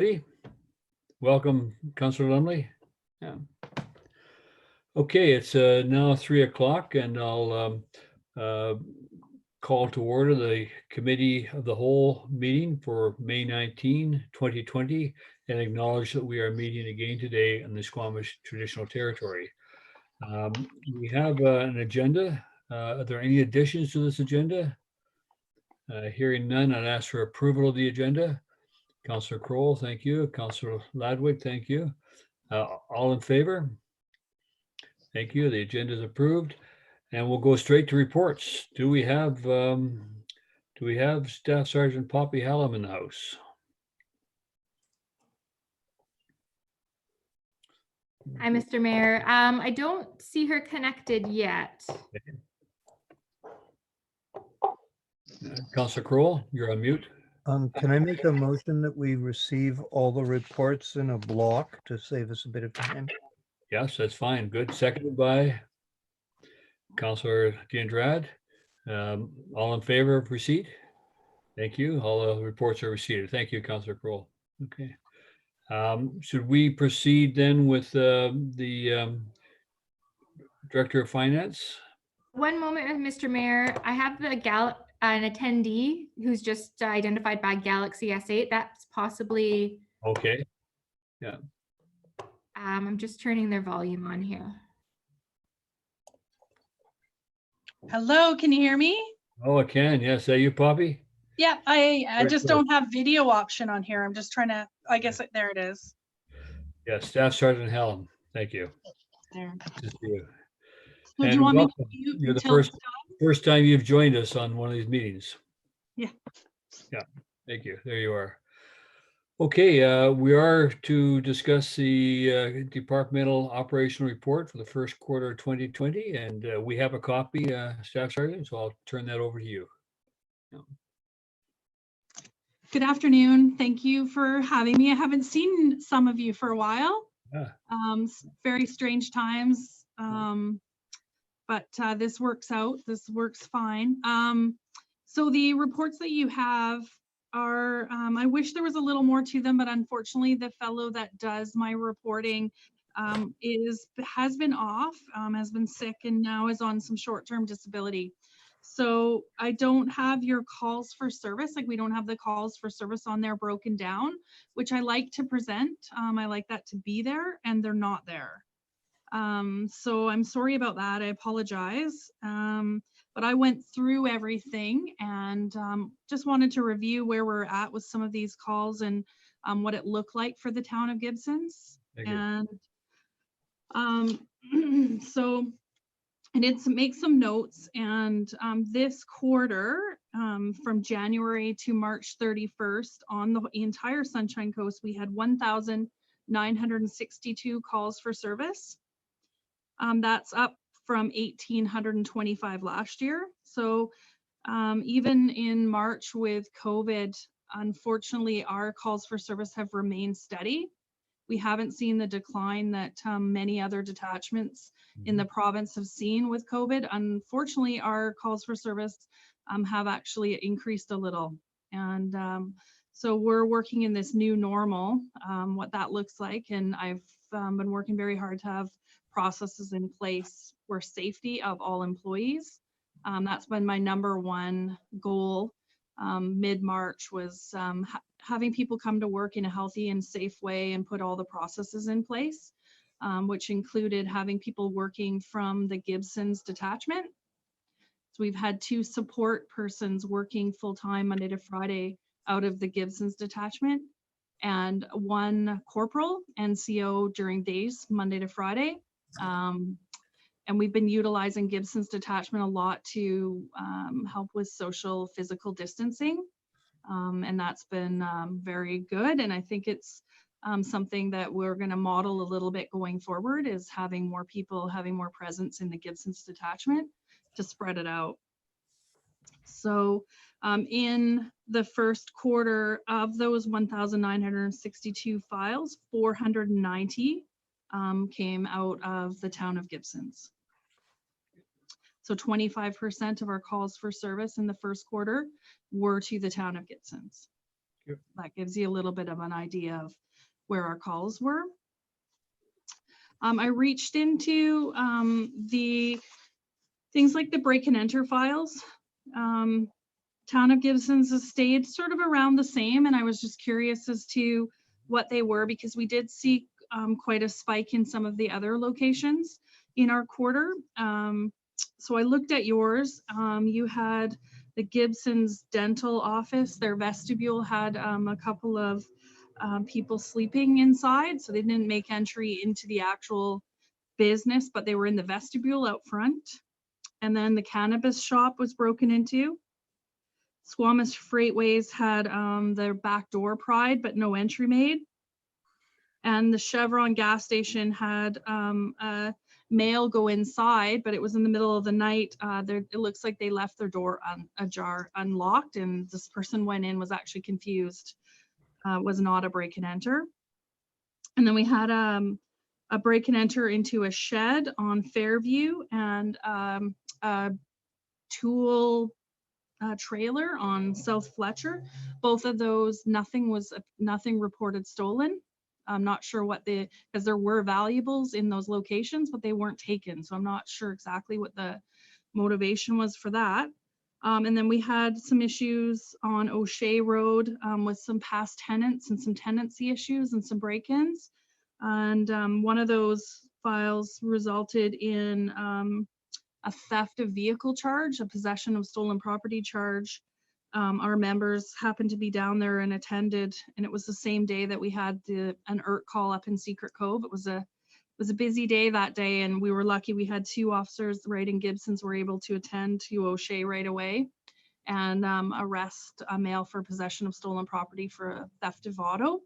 Hey, welcome, Councillor Lumley. Yeah. Okay, it's now 3 o'clock, and I'll call to order the Committee of the Whole meeting for May 19, 2020, and acknowledge that we are meeting again today in the Squamish Traditional Territory. We have an agenda. Are there any additions to this agenda? Hearing none, I'd ask for approval of the agenda. Councillor Kroll, thank you. Councillor Ladwig, thank you. All in favor? Thank you. The agenda is approved, and we'll go straight to reports. Do we have Staff Sergeant Poppy Hallam in the house? Hi, Mr. Mayor. I don't see her connected yet. Councillor Kroll, you're on mute. Can I make a motion that we receive all the reports in a block to save us a bit of time? Yes, that's fine. Good. Seconded by Councillor D'Andrade. All in favor of receipt? Thank you. All the reports are received. Thank you, Councillor Kroll. Okay. Should we proceed then with the Director of Finance? One moment, Mr. Mayor. I have an attendee who's just identified by Galaxy S8. That's possibly. Okay. Yeah. I'm just turning their volume on here. Hello, can you hear me? Oh, I can. Yes. Are you, Poppy? Yeah, I just good. don't have video option on here. I'm just trying to, I guess there it is. Yes. Staff Sergeant Hallam. Thank you. There. Just you. So do And you want me welcome. to mute You're the until it's first time you've joined us on one of these meetings. Yeah. Yeah. Thank you. There you are. Okay, we are to discuss the departmental operational report for the first quarter of 2020, and we have a copy, Staff Sergeant, so I'll turn that over to you. Good afternoon. Thank you for having me. I haven't seen some of you for a while. Yeah. Very strange times, but this works out. This works fine. So the reports that you have are, I wish there was a little more to them, but unfortunately the fellow that does my reporting has been off, has been sick, and now is on some short-term disability. So I don't have your calls for service. Like, we don't have the calls for service on there broken down, which I like to present. I like that to be there, and they're not there. So I'm sorry about that. I apologize. But I went through everything and just wanted to review where we're at with some of these calls and what it looked like for the town of Gibsons. And so I did make some notes, and this quarter, from January to March 31st, on the entire Sunshine Coast, we had 1,962 calls for service. That's up from 1,825 last year. So even in March with COVID, unfortunately, our calls for service have remained steady. We haven't seen the decline that many other detachments in the province have seen with COVID. Unfortunately, our calls for service have actually increased a little. And so we're working in this new normal, what that looks like. And I've been working very hard to have processes in place for safety of all employees. That's been my #1 goal mid-March, was having people come to work in a healthy and safe way and put all the processes in place, which included having people working from the Gibsons detachment. So we've had 2 support persons working full-time Monday to Friday out of the Gibsons detachment, and 1 corporal NCO during days, Monday to Friday. And we've been utilizing Gibson's detachment a lot to help with social physical distancing. And that's been very good. And I think it's something that we're going to model a little bit going forward, is having more people, having more presence in the Gibson's detachment to spread it out. So in the first quarter of those 1,962 files, 490 came out of the town of Gibsons. So 25% of our calls for service in the first quarter were to the town of Gibsons. Yep. that gives you a little bit of an idea of where our calls were. I reached into the things like the break and enter files. Town of Gibsons has stayed sort of around the same, and I was just curious as to what they were, because we did see quite a spike in some of the other locations in our quarter. So I looked at yours. You had the Gibsons dental office. Their vestibule had a couple of people sleeping inside, so they didn't make entry into the actual business, but they were in the vestibule out front. And then the cannabis shop was broken into. Squamish Freightways had their back door pried, but no entry made. And the Chevron gas station had a male go inside, but it was in the middle of the night. It looks like they left their door ajar, unlocked, and this person went in, was actually confused. Was not a break and enter. And then we had a break and enter into a shed on Fairview, and a tool trailer on South Fletcher. Both of those, nothing reported stolen. I'm not sure what because there were valuables in those locations, but they weren't taken. So I'm not sure exactly what the motivation was for that. And then we had some issues on O'Shea Road with some past tenants and some tenancy issues and some break-ins. And one of those files resulted in a theft of vehicle charge, a possession of stolen property charge. Our members happened to be down there and attended, and it was the same day that we had an ERT call up in Secret Cove. It was a busy day that day, and we were lucky we had 2 officers right in Gibsons were able to attend to O'Shea right away and arrest a male for possession of stolen property for a theft of auto.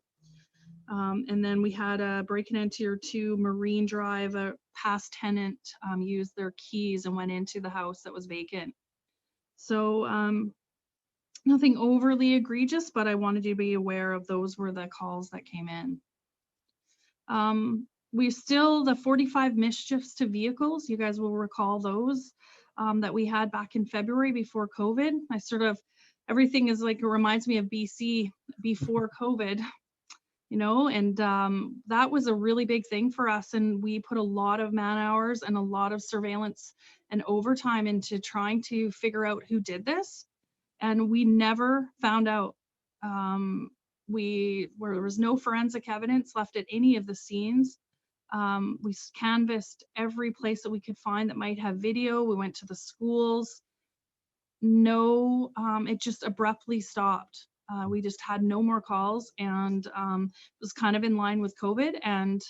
And then we had a break and enter to Marine Drive. A past tenant used their keys and went into the house that was vacant. So nothing overly egregious, but I wanted you to be aware of those were the calls that came in. We still, the 45 mischiefs to vehicles, you guys will recall those that we had back in February before COVID. Everything is like, it reminds me of BC before COVID. You know, and that was a really big thing for us. And we put a lot of man hours and a lot of surveillance and overtime into trying to figure out who did this. And we never found out. There was no forensic evidence left at any of the scenes. We canvassed every place that we could find that might have video. We went to the schools. No, it just abruptly stopped. We just had no more calls, and it was kind of in line with COVID, and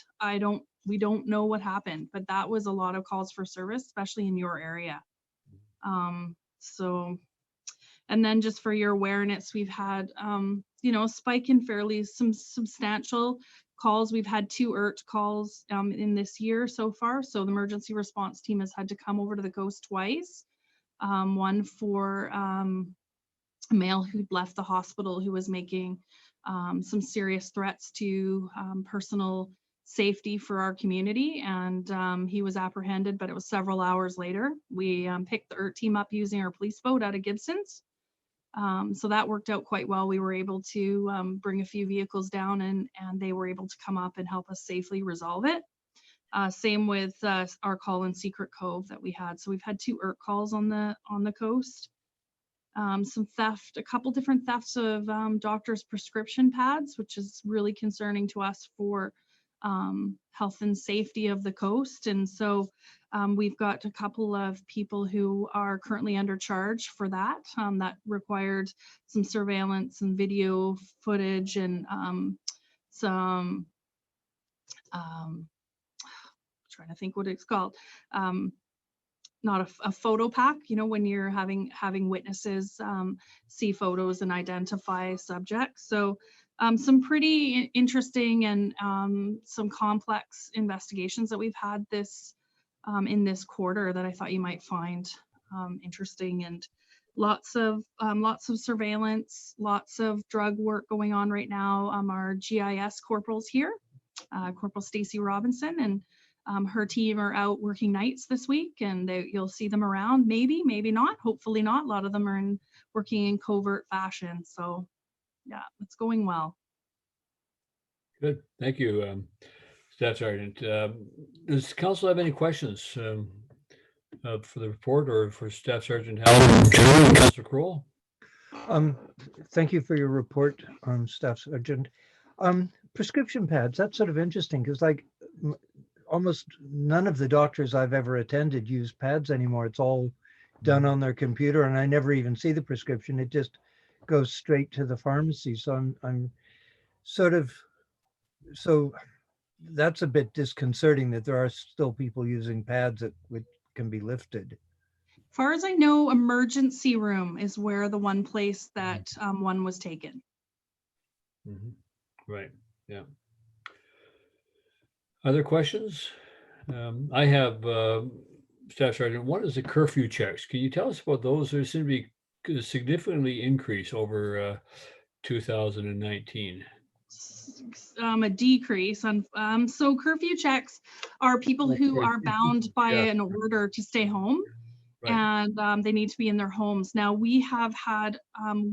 we don't know what happened, but that was a lot of calls for service, especially in your area. So, and then just for your awareness, we've had, a spike in fairly some substantial calls. We've had 2 ERT calls in this year so far. So the emergency response team has had to come over to the coast twice. One for a male who'd left the hospital who was making some serious threats to personal safety for our community, and he was apprehended, but it was several hours later. We picked the ERT team up using our police boat out of Gibsons. So that worked out quite well. We were able to bring a few vehicles down, and they were able to come up and help us safely resolve it. Same with our call in Secret Cove that we had. So we've had 2 ERT calls on the coast. Some theft, a couple different thefts of doctors' prescription pads, which is really concerning to us for health and safety of the coast. And so we've got a couple of people who are currently under charge for that. That required some surveillance and video footage and some, trying to think what it's called. Not a photo pack, when you're having witnesses see photos and identify subjects. So some pretty interesting and some complex investigations that we've had in this quarter that I thought you might find interesting, and lots of surveillance, lots of drug work going on right now. Our GIS corporals here, Corporal Stacy Robinson and her team are out working nights this week, and you'll see them around, maybe not, hopefully not. A lot of them are working in covert fashion. So yeah, it's going well. Good, thank you, Staff Sergeant. Does council have any questions for the report or for Staff Sergeant Howell? Councilor Kroll? Thank you for your report, Staff Sergeant. Prescription pads, that's sort of interesting because like almost none of the doctors I've ever attended use pads anymore. It's all done on their computer and I never even see the prescription. It just goes straight to the pharmacy. So I'm sort of, so that's a bit disconcerting that there are still people using pads that can be lifted. Far as I know, emergency room is where the one place that one was taken. Right, yeah. Other questions? I have, Staff Sergeant, what is the curfew checks? Can you tell us about those? There seem to be significantly increase over 2019. A decrease on, so curfew checks are people who are bound by an order to stay home. Right. And they need to be in their homes. Now we have had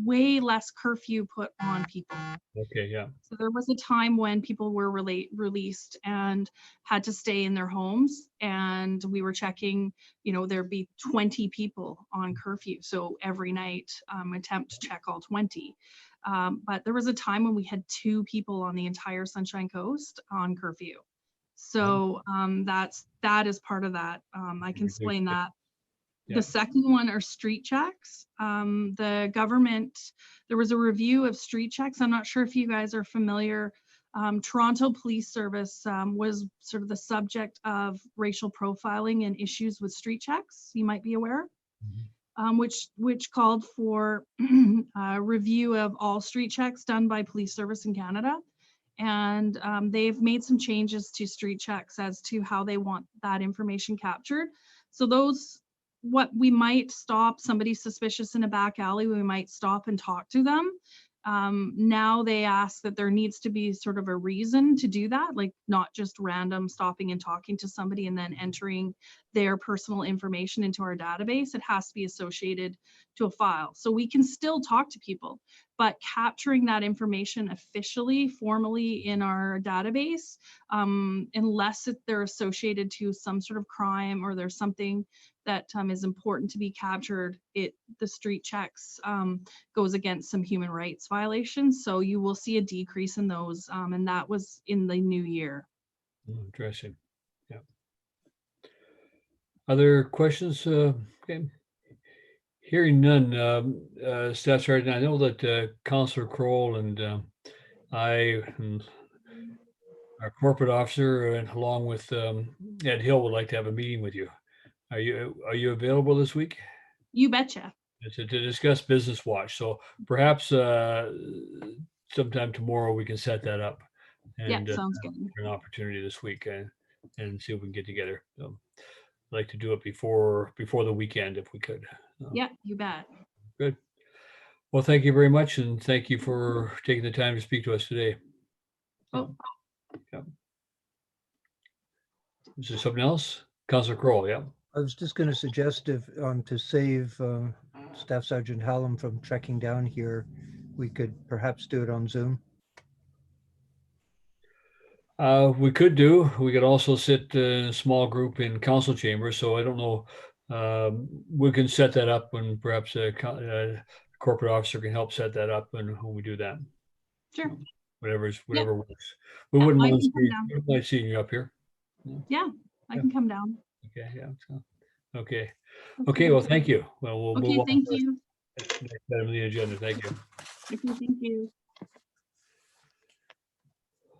way less curfew put on people. Okay, yeah. So there was a time when people were released and had to stay in their homes, and we were checking, you know, there'd be 20 people on curfew. So every night attempt to check all 20. But there was a time when we had 2 people on the entire Sunshine Coast on curfew. So that is part of that. I can explain that. Yeah. The second one are street checks. The government, there was a review of street checks. I'm not sure if you guys are familiar. Toronto Police Service was sort of the subject of racial profiling and issues with street checks. You might be aware, which called for a review of all street checks done by police service in Canada. And they've made some changes to street checks as to how they want that information captured. So those, what we might stop somebody suspicious in a back alley, we might stop and talk to them. Now they ask that there needs to be sort of a reason to do that, like not just random stopping and talking to somebody and then entering their personal information into our database. It has to be associated to a file. So we can still talk to people, but capturing that information officially, formally in our database, unless they're associated to some sort of crime or there's something that is important to be captured, the street checks goes against some human rights violations. So you will see a decrease in those, and that was in the new year. Interesting. Yeah. Other questions? Okay. Hearing none, Staff Sergeant, I know that Councillor Kroll and I and our corporate officer, and along with Ed Hill, would like to have a meeting with you. Are you available this week? You betcha. To discuss Business Watch. So perhaps sometime tomorrow we can set that up. And, yeah, sounds good. An opportunity this week and see if we can get together. So I'd like to do it before the weekend if we could. Yeah, you bet. Good. Well, thank you very much, and thank you for taking the time to speak to us today. Oh. Yeah. Is there something else? Councillor Kroll, yeah. I was just going to suggest if to save Staff Sergeant Hallam from trekking down here, we could perhaps do it on Zoom. We could also sit in a small group in council chambers. So I don't know. We can set that up when perhaps a corporate officer can help set that up when we do that. Sure. Whatever works. We wouldn't mind seeing you up here. Yeah, I can come down. Okay, yeah. So, okay, well, thank you. Well, we'll move on. Thank you. Next item on the agenda. Thank you. Okay, thank you.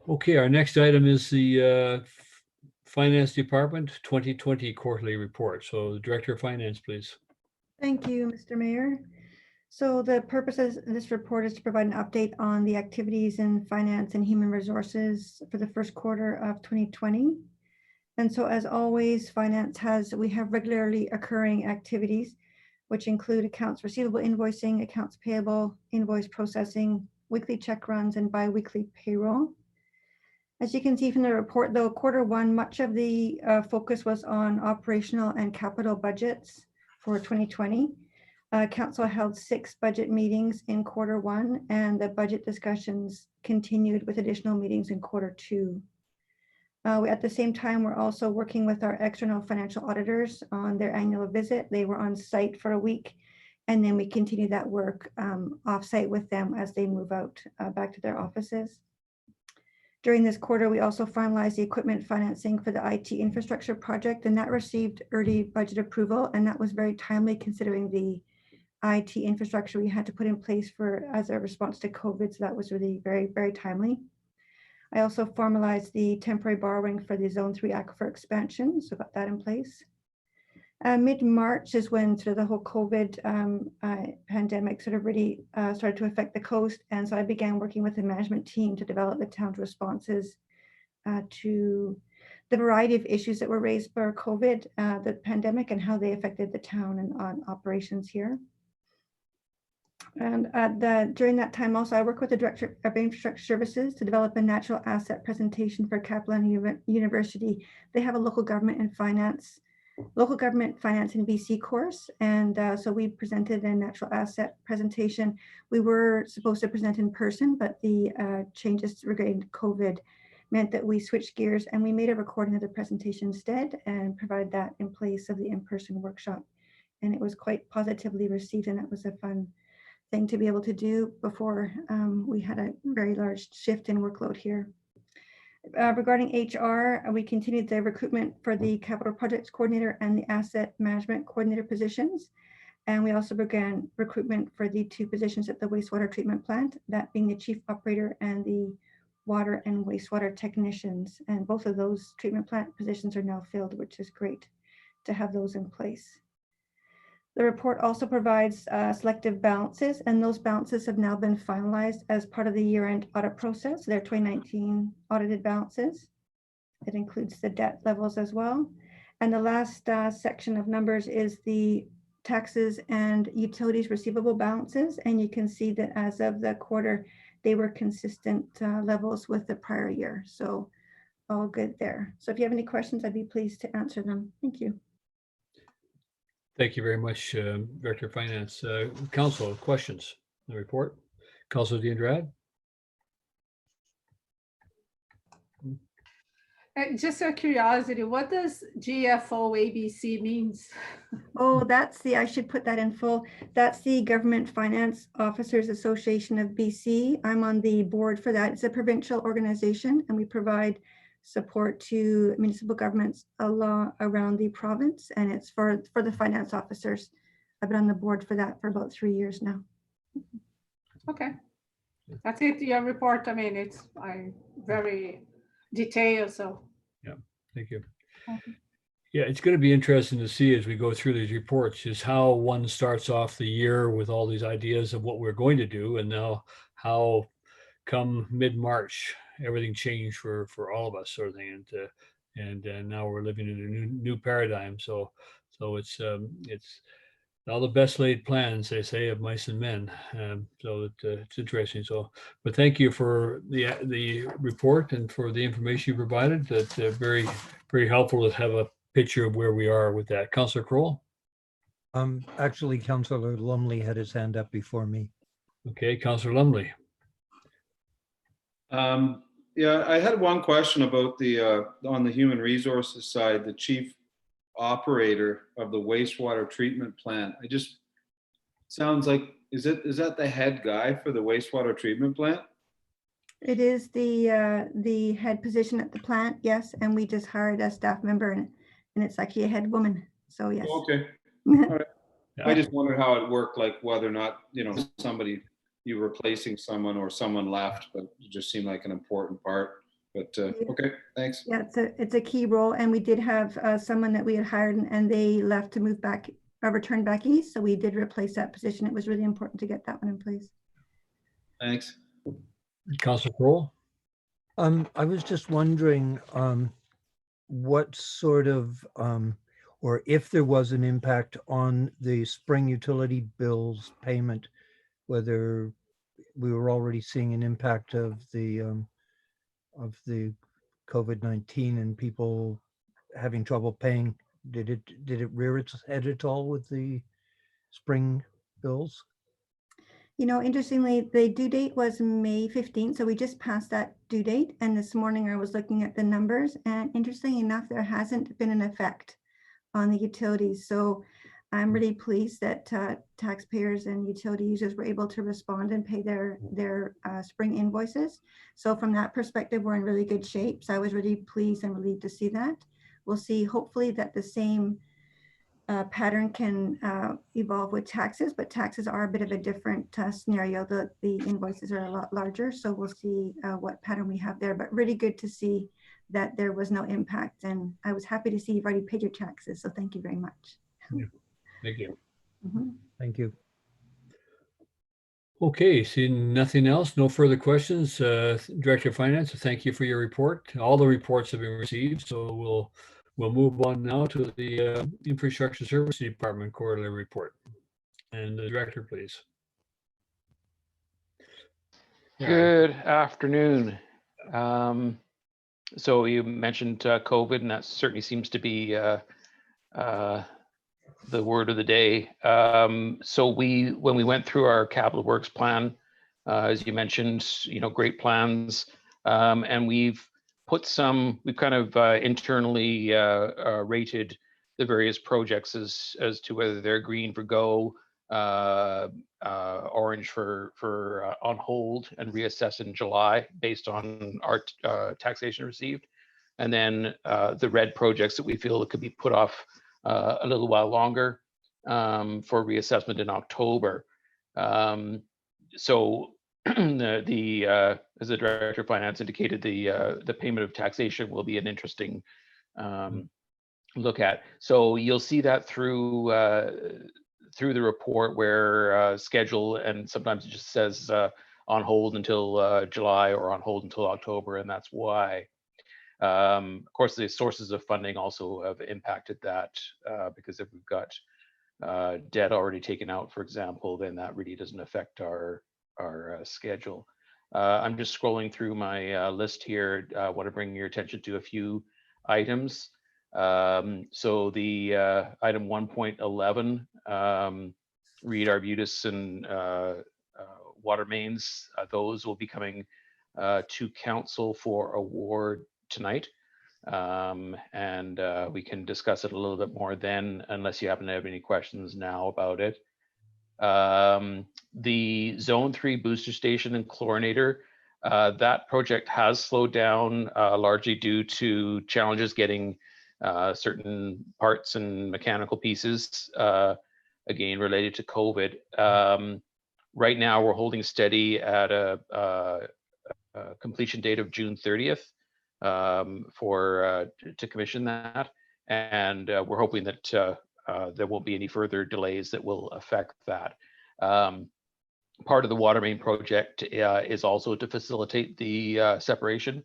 Okay, our next item is the Finance Department 2020 quarterly report. So the Director of Finance, please. Thank you, Mr. Mayor. So the purpose of this report is to provide an update on the activities in finance and human resources for the first quarter of 2020. And so as always, we have regularly occurring activities, which include accounts receivable invoicing, accounts payable, invoice processing, weekly check runs, and bi-weekly payroll. As you can see from the report, though, quarter one, much of the focus was on operational and capital budgets for 2020. Council held 6 budget meetings in Q1, and the budget discussions continued with additional meetings in Q2. At the same time, we're also working with our external financial auditors on their annual visit. They were on site for a week, and then we continue that work off-site with them as they move out back to their offices. During this quarter, we also finalized the equipment financing for the IT infrastructure project, and that received early budget approval, and that was very timely considering the IT infrastructure we had to put in place as a response to COVID. So that was really very, very timely. I also formalized the temporary borrowing for the Zone 3 aquifer expansion, so got that in place. Mid-March is when sort of the whole COVID pandemic sort of really started to affect the coast. And so I began working with the management team to develop the town's responses to the variety of issues that were raised by COVID, the pandemic, and how they affected the town and on operations here. And during that time also, I worked with the Director of Infrastructure Services to develop a natural asset presentation for Capilano University. They have a local government finance in BC course. And so we presented a natural asset presentation. We were supposed to present in person, but the changes regarding COVID meant that we switched gears and we made a recording of the presentation instead and provided that in place of the in-person workshop. And it was quite positively received, and that was a fun thing to be able to do before we had a very large shift in workload here. Regarding HR, we continued the recruitment for the capital projects coordinator and the asset management coordinator positions. And we also began recruitment for the 2 positions at the wastewater treatment plant, that being the chief operator and the water and wastewater technicians. And both of those treatment plant positions are now filled, which is great to have those in place. The report also provides selective balances, and those balances have now been finalized as part of the year-end audit process. They're 2019 audited balances. It includes the debt levels as well. And the last section of numbers is the taxes and utilities receivable balances. And you can see that as of the quarter, they were consistent levels with the prior year. So all good there. So if you have any questions, I'd be pleased to answer them. Thank you. Thank you very much, Director of Finance. Council, questions on the report? Councilor D'Andrade? Just out of curiosity, what does GFO ABC means? Oh, I should put that in full. That's the Government Finance Officers Association of BC. I'm on the board for that. It's a provincial organization, and we provide support to municipal governments around the province, and it's for the finance officers. I've been on the board for that for about 3 years now. Okay, that's it. Your report, I mean, it's very detailed, so. Yeah, thank you. Okay. Yeah, it's going to be interesting to see as we go through these reports is how one starts off the year with all these ideas of what we're going to do, and now how come mid-March everything changed for all of us, sort of thing, and now we're living in a new paradigm. So it's all the best laid plans, they say, of mice and men. So it's interesting. So, but thank you for the report and for the information you provided. That's very, very helpful to have a picture of where we are with that. Councillor Kroll? Actually, Councillor Lumley had his hand up before me. Okay, Councillor Lumley. Yeah, I had one question about the on the human resources side, the chief operator of the wastewater treatment plant. I just sounds like is that the head guy for the wastewater treatment plant? It is the head position at the plant, yes, and we just hired a staff member, and it's actually a head woman. So yes. Okay. All right. Yeah. I just wondered how it worked, like whether or not you replacing someone or someone left, but it just seemed like an important part. But Yeah. okay, thanks. Yeah, it's a key role, and we did have someone that we had hired, and they left to move back, return back east. So we did replace that position. It was really important to get that one in place. Thanks. Councillor Kroll? I was just wondering what sort of, or if there was an impact on the spring utility bills payment, whether we were already seeing an impact of the COVID-19 and people having trouble paying. Did it rear its head at all with the spring bills? You know, interestingly, the due date was May 15th, so we just passed that due date. And this morning I was looking at the numbers, and interestingly enough, there hasn't been an effect on the utilities. So I'm really pleased that taxpayers and utility users were able to respond and pay their spring invoices. So from that perspective, we're in really good shape. So I was really pleased and relieved to see that. We'll see hopefully that the same pattern can evolve with taxes, but taxes are a bit of a different scenario. The invoices are a lot larger, so we'll see what pattern we have there, but really good to see that there was no impact. And I was happy to see you've already paid your taxes, so thank you very much. Yeah. Thank you. Mhm. Thank you. Okay, seeing nothing else, no further questions. Director of Finance, thank you for your report. All the reports have been received, so we'll move on now to the Infrastructure Services Department quarterly report. And the director, please. Good afternoon. So you mentioned COVID, and that certainly seems to be the word of the day. So when we went through our capital works plan, as you mentioned, great plans, and we've kind of internally rated the various projects as to whether they're green for go, orange for on hold and reassess in July based on our taxation received, and then the red projects that we feel that could be put off a little while longer for reassessment in October. So as the Director of Finance indicated, the payment of taxation will be an interesting look at. So you'll see that through the report where schedule, and sometimes it just says on hold until July or on hold until October, and that's why. Of course, the sources of funding also have impacted that because if we've got debt already taken out, for example, then that really doesn't affect our schedule. I'm just scrolling through my list here. I want to bring your attention to a few items. So the item 1.11, Reed Arbutus and water mains, those will be coming to council for award tonight. And we can discuss it a little bit more then, unless you happen to have any questions now about it. The Zone 3 booster station and chlorinator, that project has slowed down largely due to challenges getting certain parts and mechanical pieces, again, related to COVID. Right now, we're holding steady at a completion date of June 30th to commission that, and we're hoping that there won't be any further delays that will affect that. Part of the water main project is also to facilitate the separation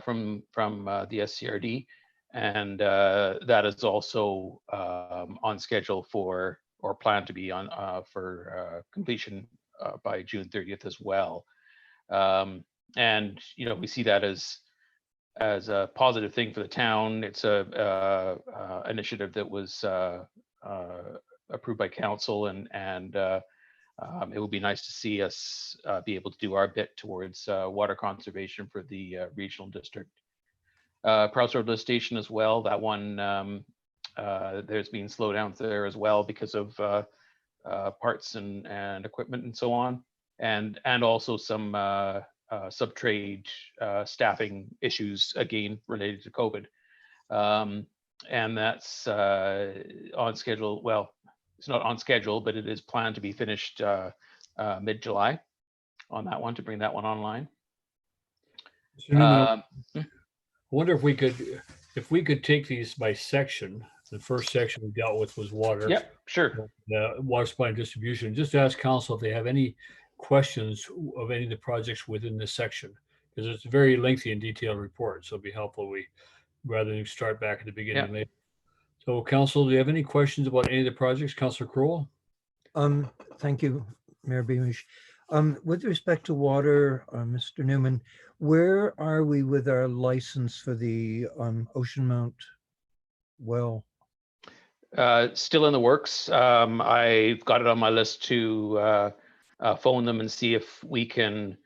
from the SCRD, and that is also on schedule for, or planned to be on for completion by June 30th as well. And we see that as a positive thing for the town. It's a initiative that was approved by council, and it would be nice to see us be able to do our bit towards water conservation for the regional district. Prowse Road Lift Station as well. That one, there's been slowdowns there as well because of parts and equipment and so on, and also some sub-trade staffing issues, again related to COVID, and that's on schedule. Well, it's not on schedule, but it is planned to be finished mid-July on that one, to bring that one online. Mr. Newman, I wonder if we could take these by section. The first section we dealt with was water. Yep, sure. Water supply and distribution. Just ask council if they have any questions of any of the projects within this section, because it's a very lengthy and detailed report. So it'd be helpful rather than start back at the beginning. Later. So council, do you have any questions about any of the projects? Councillor Crowell? Thank you, Mayor Beamish. With respect to water, Mr. Newman, where are we with our license for the Ocean Mount well? Still in the works. I've got it on my list to phone them and see if we can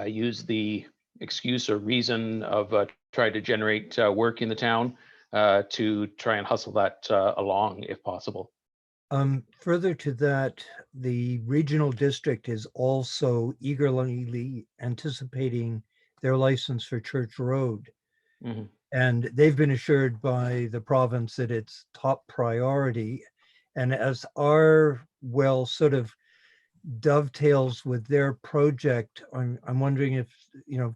use the excuse or reason of trying to generate work in the town to try and hustle that along if possible. Further to that, the regional district is also eagerly anticipating their license for Church Road. Mhm. And they've been assured by the province that it's top priority. And as our well sort of dovetails with their project, I'm wondering if,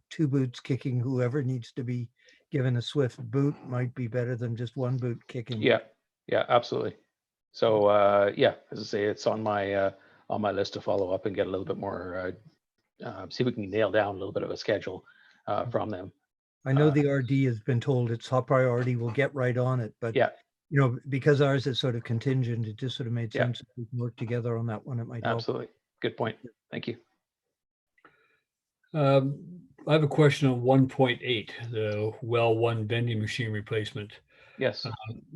two boots kicking whoever needs to be given a swift boot might be better than just one boot kicking. Yeah, absolutely. So yeah, as I say, it's on my list to follow up and get a little bit more, see if we can nail down a little bit of a schedule from them. I know the RD has been told it's top priority, we'll get right on it, but Yeah, because ours is sort of contingent, it just sort of made Yeah. sense if we can work together on that one, it might help. absolutely. Good point. Thank you. I have a question on 1.8, the well one vending machine replacement. Yes.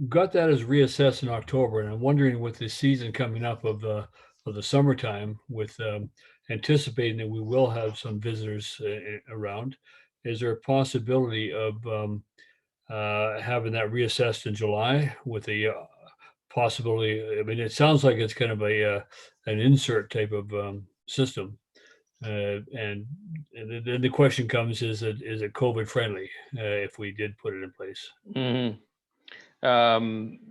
Got that as reassessed in October, and I'm wondering with the season coming up of the summertime, with anticipating that we will have some visitors around, is there a possibility of having that reassessed in July with the possibility? I mean, it sounds like it's kind of an insert type of system, and then the question comes: is it COVID friendly if we did put it in place? Mm-hmm.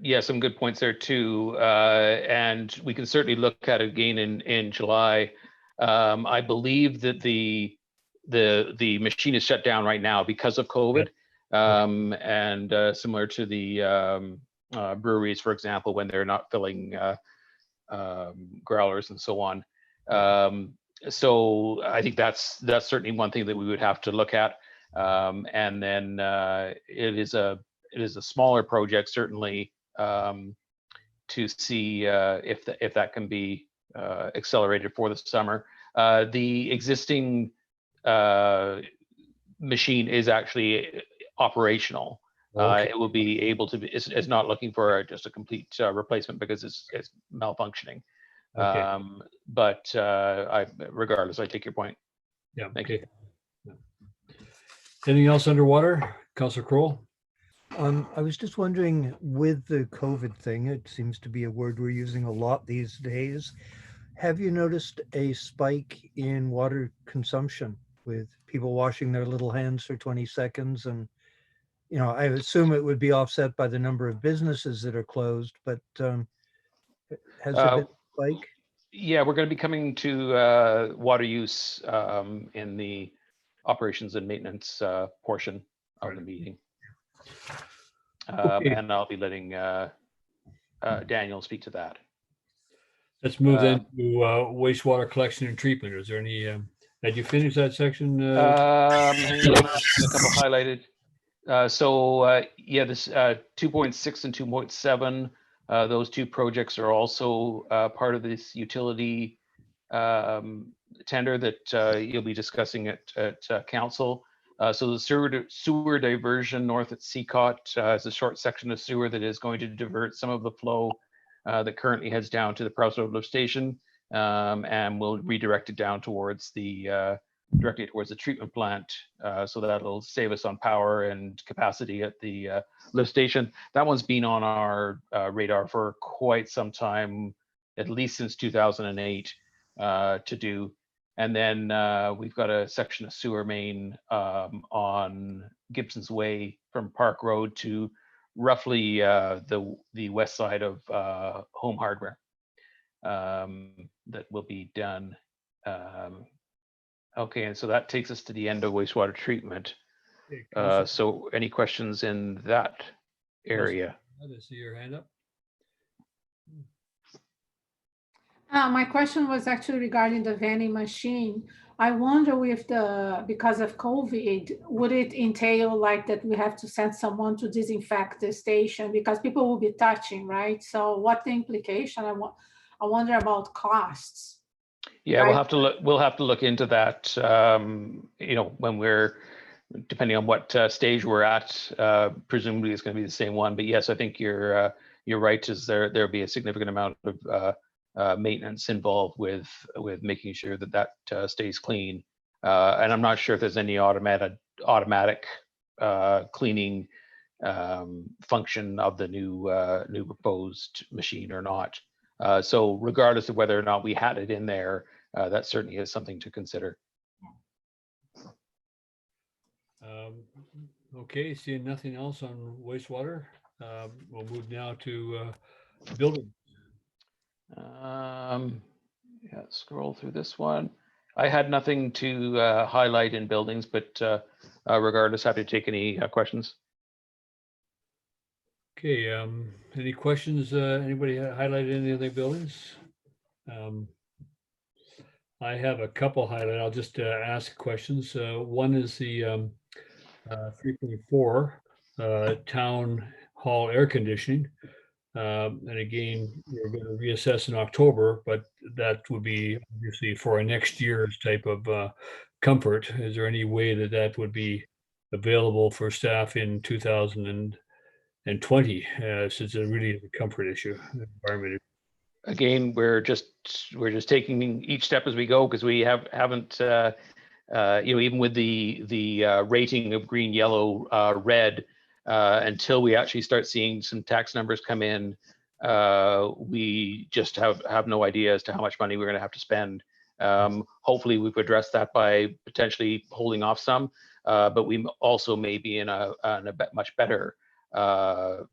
Yeah, some good points there too, and we can certainly look at it again in July. I believe that the machine is shut down right now because of COVID, and similar to the breweries, for example, when they're not filling growlers and so on. So I think that's certainly one thing that we would have to look at, and then it is a smaller project, certainly, to see if that can be accelerated for the summer. The existing machine is actually operational. Okay. It will be able to be. It's not looking for just a complete replacement because it's malfunctioning. Okay. But regardless, I take your point. Yeah. Thank Okay. Yeah. Anything else underwater, Councillor Kroll? I was just wondering, with the COVID thing, it seems to be a word we're using a lot these days. Have you noticed a spike in water consumption with people washing their little hands for 20 seconds? And, I assume it would be offset by the number of businesses that are closed, but has there been a spike? Yeah, we're going to be coming to water use in the operations and maintenance portion of the meeting. Okay. And I'll be letting Daniel speak to that. Let's move then to wastewater collection and treatment. Is there any? Had you finished that section? Hang on, a couple highlighted. Yeah, this 2.6 and 2.7. Those two projects are also part of this utility tender that you'll be discussing at council. So the sewer diversion north at Seacott is a short section of sewer that is going to divert some of the flow that currently heads down to the Prowse Road lift station, and we'll redirect it down towards directly towards the treatment plant. So that'll save us on power and capacity at the lift station. That one's been on our radar for quite some time, at least since 2008, to do. And then we've got a section of sewer main on Gibsons Way from Park Road to roughly the west side of Home Hardware that will be done. Okay, and so that takes us to the end of wastewater treatment. So any questions in that area? I see your hand up. My question was actually regarding the vending machine. I wonder if because of COVID, would it entail like that we have to send someone to disinfect the station because people will be touching, right? So what the implication? I wonder about costs. Yeah, we'll have to look into that. When we're depending on what stage we're at, presumably it's going to be the same one. But yes, I think you're right. Is there'll be a significant amount of maintenance involved with making sure that stays clean. And I'm not sure if there's any automatic cleaning function of the new proposed machine or not. So regardless of whether or not we had it in there, that certainly is something to consider. Okay, seeing nothing else on wastewater, we'll move now to building. Yeah, scroll through this one. I had nothing to highlight in buildings, but regardless, happy to take any questions. Okay, any questions? Anybody highlighted any of the buildings? I have a couple highlighted. I'll just ask questions. One is the 3.4 town hall air conditioning. And again, we're going to reassess in October, but that would be obviously for a next year's type of comfort. Is there any way that that would be available for staff in 2020, since it really is a comfort issue, environment issue? Again, we're just taking each step as we go, because we haven't even with the rating of green, yellow, red, until we actually start seeing some tax numbers come in, we just have no idea as to how much money we're going to have to spend. Hopefully we've addressed that by potentially holding off some, but we also may be in a much better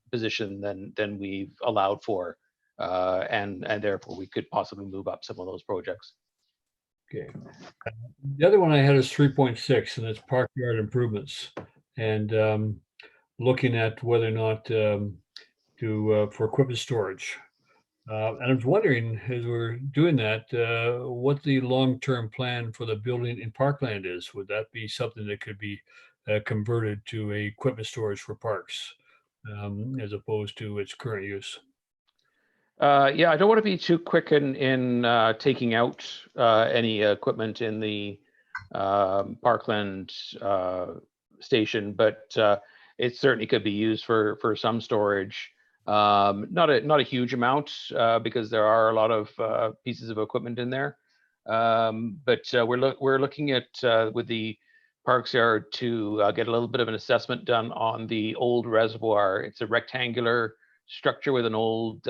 position than we've allowed for, and therefore we could possibly move up some of those projects. Okay. The other one I had is 3.6, and it's park yard improvements, and looking at whether or not to for equipment storage. And I was wondering, as we're doing that, what the long-term plan for the building in Parkland is. Would that be something that could be converted to a equipment storage for parks, as opposed to its current use? Yeah, I don't want to be too quick in taking out any equipment in the Parkland station, but it certainly could be used for some storage. Not a huge amount, because there are a lot of pieces of equipment in there. But we're looking at with the Parks Yard to get a little bit of an assessment done on the old reservoir. It's a rectangular structure with an old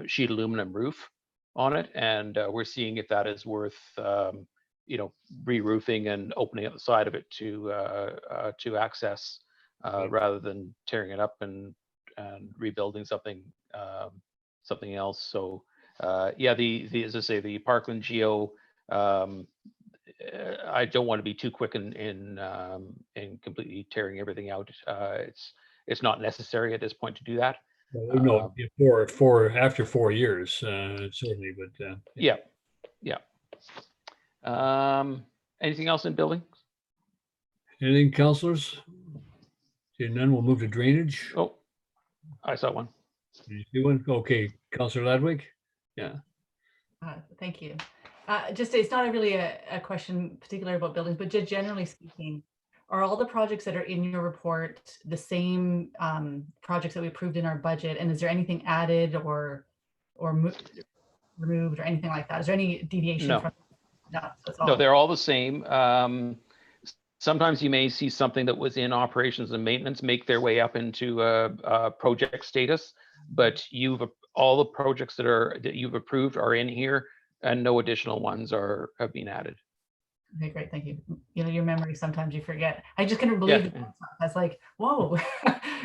sheet aluminum roof on it, and we're seeing if that is worth re-roofing and opening up the side of it to access, rather than tearing it up and rebuilding something else. So yeah, as I say, the Parkland Geo, I don't want to be too quick in completely tearing everything out. It's not necessary at this point to do that. Well, no, after 4 years, certainly, but yeah. Anything else in buildings? Anything, councillors? Seeing none, we'll move to drainage. Oh, I saw one. Did you see one? Okay, Councillor Ladwig? Yeah. Thank you. It's not really a question particular about buildings, but just generally speaking, are all the projects that are in your report the same projects that we approved in our budget? And is there anything added or removed or anything like that? Is there any deviation? No. From that's all. No, they're all the same. Sometimes you may see something that was in operations and maintenance make their way up into a project status, but all the projects that you've approved are in here, and no additional ones have been added. Okay, great, thank you. Your memory, sometimes you forget. I just couldn't believe it. I was like, whoa.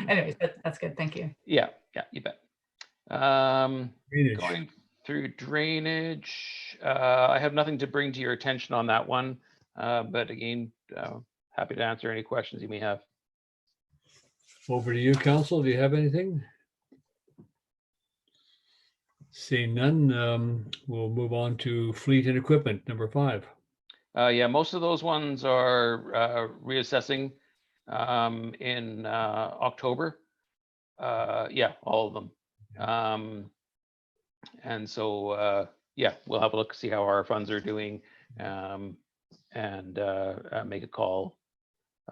Anyways, that's good, thank you. Yeah, you bet. Going through drainage, I have nothing to bring to your attention on that one, but again, happy to answer any questions you may have. Over to you, Council. Do you have anything? Seeing none, we'll move on to fleet and equipment, number 5. Yeah, most of those ones are reassessing in October. Yeah, all of them. And so, yeah, we'll have a look, see how our funds are doing, and make a call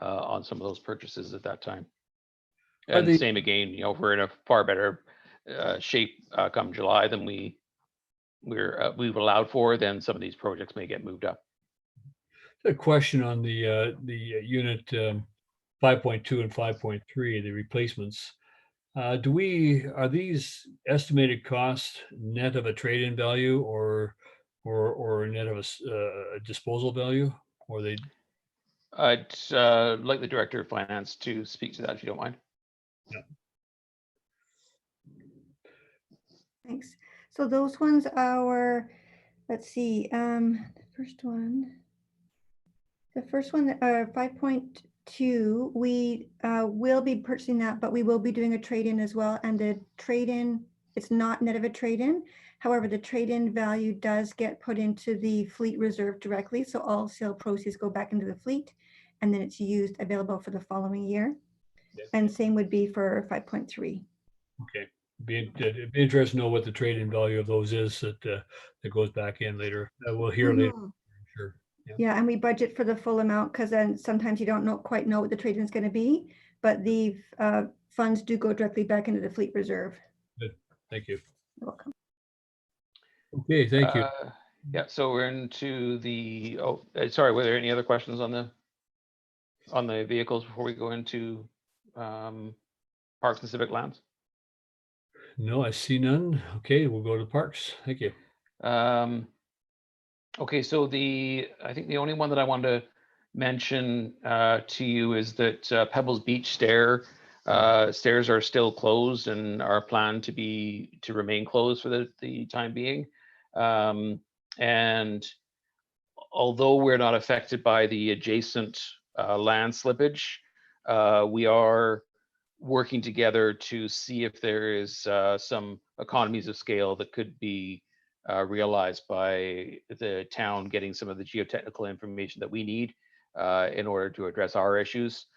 on some of those purchases at that time. Are And they- same again, you know, if we're in a far better shape come July than we've allowed for, then some of these projects may get moved up. A question on the unit 5.2 and 5.3, the replacements. Are these estimated costs net of a trade-in value or net of a disposal value? Or they, I'd like the Director of Finance to speak to that, if you don't mind. Thanks. So those ones are, let's see, the first one, 5.2, we will be purchasing that, but we will be doing a trade-in as well. And the trade-in, it's not net of a trade-in. However, the trade-in value does get put into the fleet reserve directly. So all sale proceeds go back into the fleet, and then it's used available for the following year. Yeah. And same would be for 5.3. okay. It'd be interesting to know what the trade-in value of those is that goes back in later. We'll hear later, Mhm. sure. Yeah, and we budget for the full amount because then sometimes you don't quite know what the trade-in is going to be, but the funds do go directly back into the fleet reserve. Thank you. You're welcome. Okay, thank you. Yeah, so we're into the, sorry, were there any other questions on the vehicles before we go into Parks and Civic Lands? No, I see none. Okay, we'll go to parks. Thank you. Okay, so I think the only one that I wanted to mention to you is that Pebbles Beach stairs are still closed and are planned to remain closed for the time being. And although we're not affected by the adjacent land slippage, we are working together to see if there is some economies of scale that could be realized by the town getting some of the geotechnical information that we need in order to address our issues,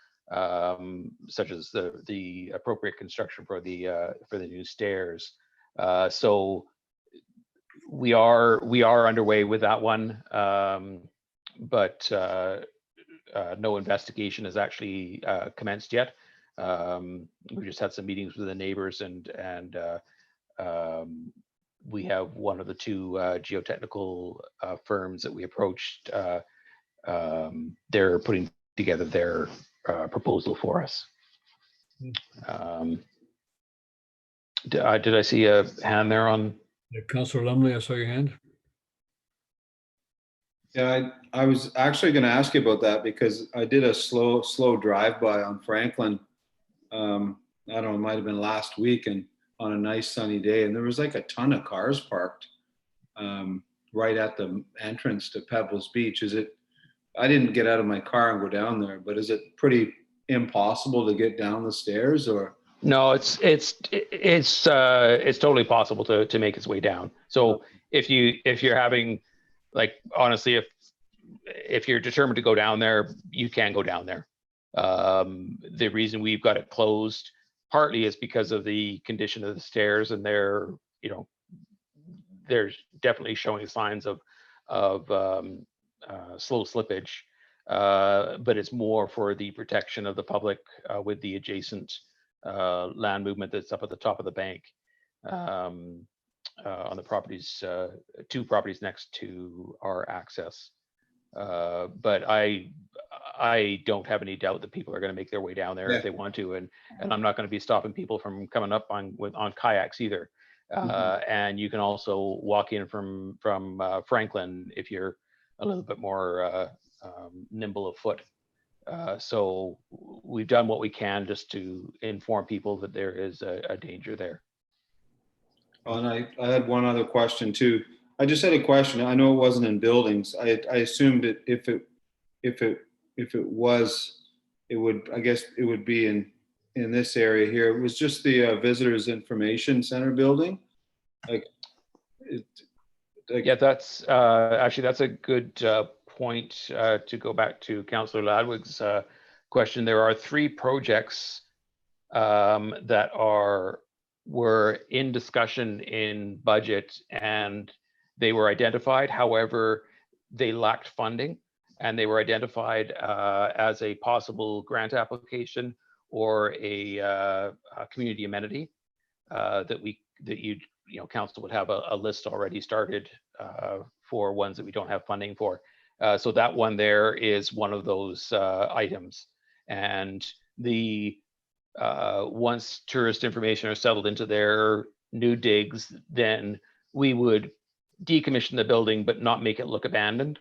such as the appropriate construction for the new stairs. So we are underway with that one, but no investigation has actually commenced yet. We just had some meetings with the neighbors, and we have one of the two geotechnical firms that we approached. They're putting together their proposal for us. Did I see a hand there on? Councillor Lumley, I saw your hand. Yeah, I was actually going to ask you about that because I did a slow drive-by on Franklin. I don't know, it might have been last week, and on a nice sunny day, and there was like a ton of cars parked right at the entrance to Pebbles Beach. I didn't get out of my car and go down there, but is it pretty impossible to get down the stairs, or? No, it's totally possible to make its way down. So if you're having, like, honestly, if you're determined to go down there, you can go down there. The reason we've got it closed partly is because of the condition of the stairs, and they're definitely showing signs of slow slippage, but it's more for the protection of the public with the adjacent land movement that's up at the top of the bank on the properties, two properties next to our access. But I don't have any doubt that people are going to make their way down there if they want to, and I'm not going to be stopping people from coming up on kayaks either. And you can also walk in from Franklin if you're a little bit more nimble of foot. So we've done what we can just to inform people that there is a danger there. Oh, and I had one other question too. I just had a question. I know it wasn't in buildings. I assumed that if it was, I guess it would be in this area here. It was just the Visitors Information Center building. Yeah, that's actually, that's a good point to go back to Councillor Ladwig's question. There are 3 projects that were in discussion in budget, and they were identified. However, they lacked funding, and they were identified as a possible grant application or a community amenity that council would have a list already started for ones that we don't have funding for. So that one there is one of those items. And the once tourist information are settled into their new digs, then we would decommission the building but not make it look abandoned,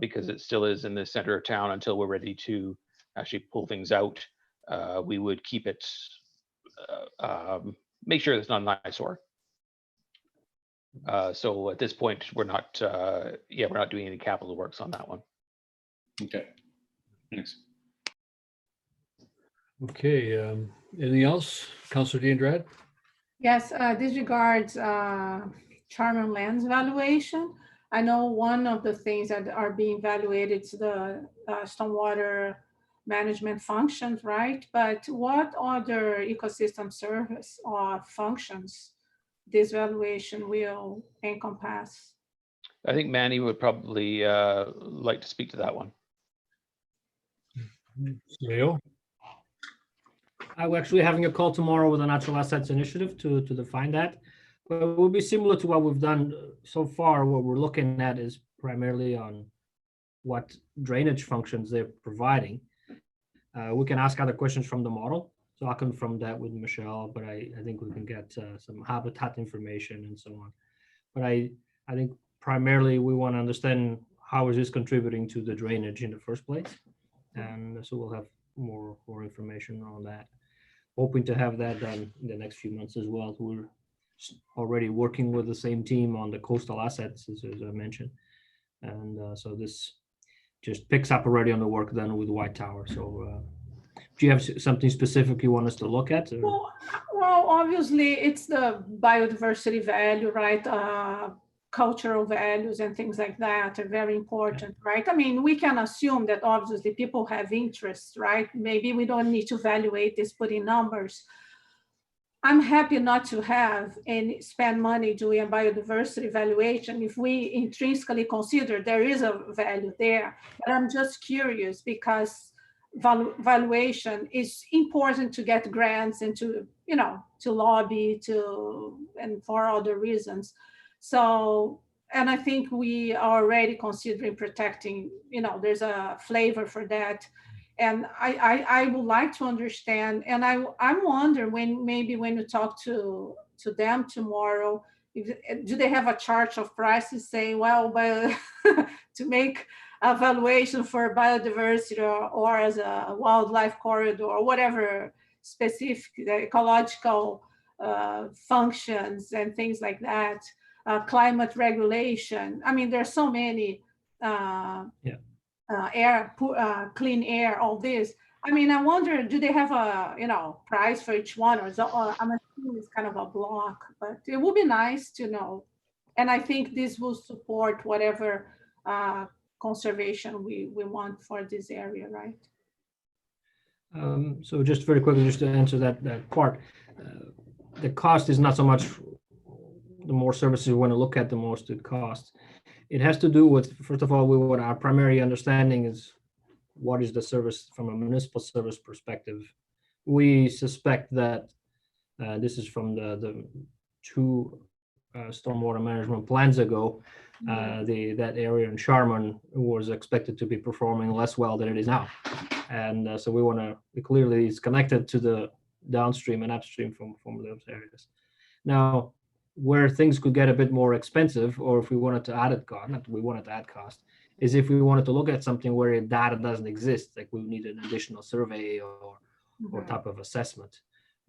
because it still is in the center of town until we're ready to actually pull things out. We would keep it, make sure it's not an eyesore. So at this point, we're not doing any capital works on that one. Okay, thanks. Okay, anything else? Councillor D'Andrade? Yes, this regards Charmin Lands valuation. I know one of the things that are being evaluated is the stormwater management functions, right? But what other ecosystem service or functions this valuation will encompass? I think Manny would probably like to speak to that one. Leo? We're actually having a call tomorrow with the Natural Assets Initiative to define that. But it will be similar to what we've done so far. What we're looking at is primarily on what drainage functions they're providing. We can ask other questions from the model. So I'll confirm that with Michelle, but I think we can get some habitat information and so on. But I think primarily we want to understand how is this contributing to the drainage in the first place. And so we'll have more information on that. Hoping to have that done in the next few months as well. We're already working with the same team on the coastal assets, as I mentioned. And so this just picks up already on the work done with White Tower. So do you have something specific you want us to look at? Well, obviously it's the biodiversity value, right? Cultural values and things like that are very important, right? I mean, we can assume that obviously people have interests, right? Maybe we don't need to evaluate this, put in numbers. I'm happy not to have and spend money doing a biodiversity evaluation if we intrinsically consider there is a value there. But I'm just curious because valuation is important to get grants and to, to lobby and for other reasons. So, and I think we are already considering protecting, there's a flavor for that. And I would like to understand, and I wonder when you talk to them tomorrow, do they have a chart of prices saying, well, to make a valuation for biodiversity or as a wildlife corridor or whatever specific ecological functions and things like that, climate regulation. I mean, there's so many clean air, all this. I mean, I wonder, do they have a price for each one, or I'm assuming it's kind of a block, but it would be nice to know. And I think this will support whatever conservation we want for this area, right? So just very quickly, just to answer that part, the cost is not so much the more services we want to look at, the most it costs. It has to do with, first of all, what our primary understanding is, what is the service from a municipal service perspective. We suspect that this is from the two stormwater management plans ago, that area in Charmin was expected to be performing less well than it is now. And so we want to, clearly it's connected to the downstream and upstream from those areas. Now, where things could get a bit more expensive, or if we wanted to add cost, not we wanted to add cost, is if we wanted to look at something where data doesn't exist, like we need an additional survey or type of assessment.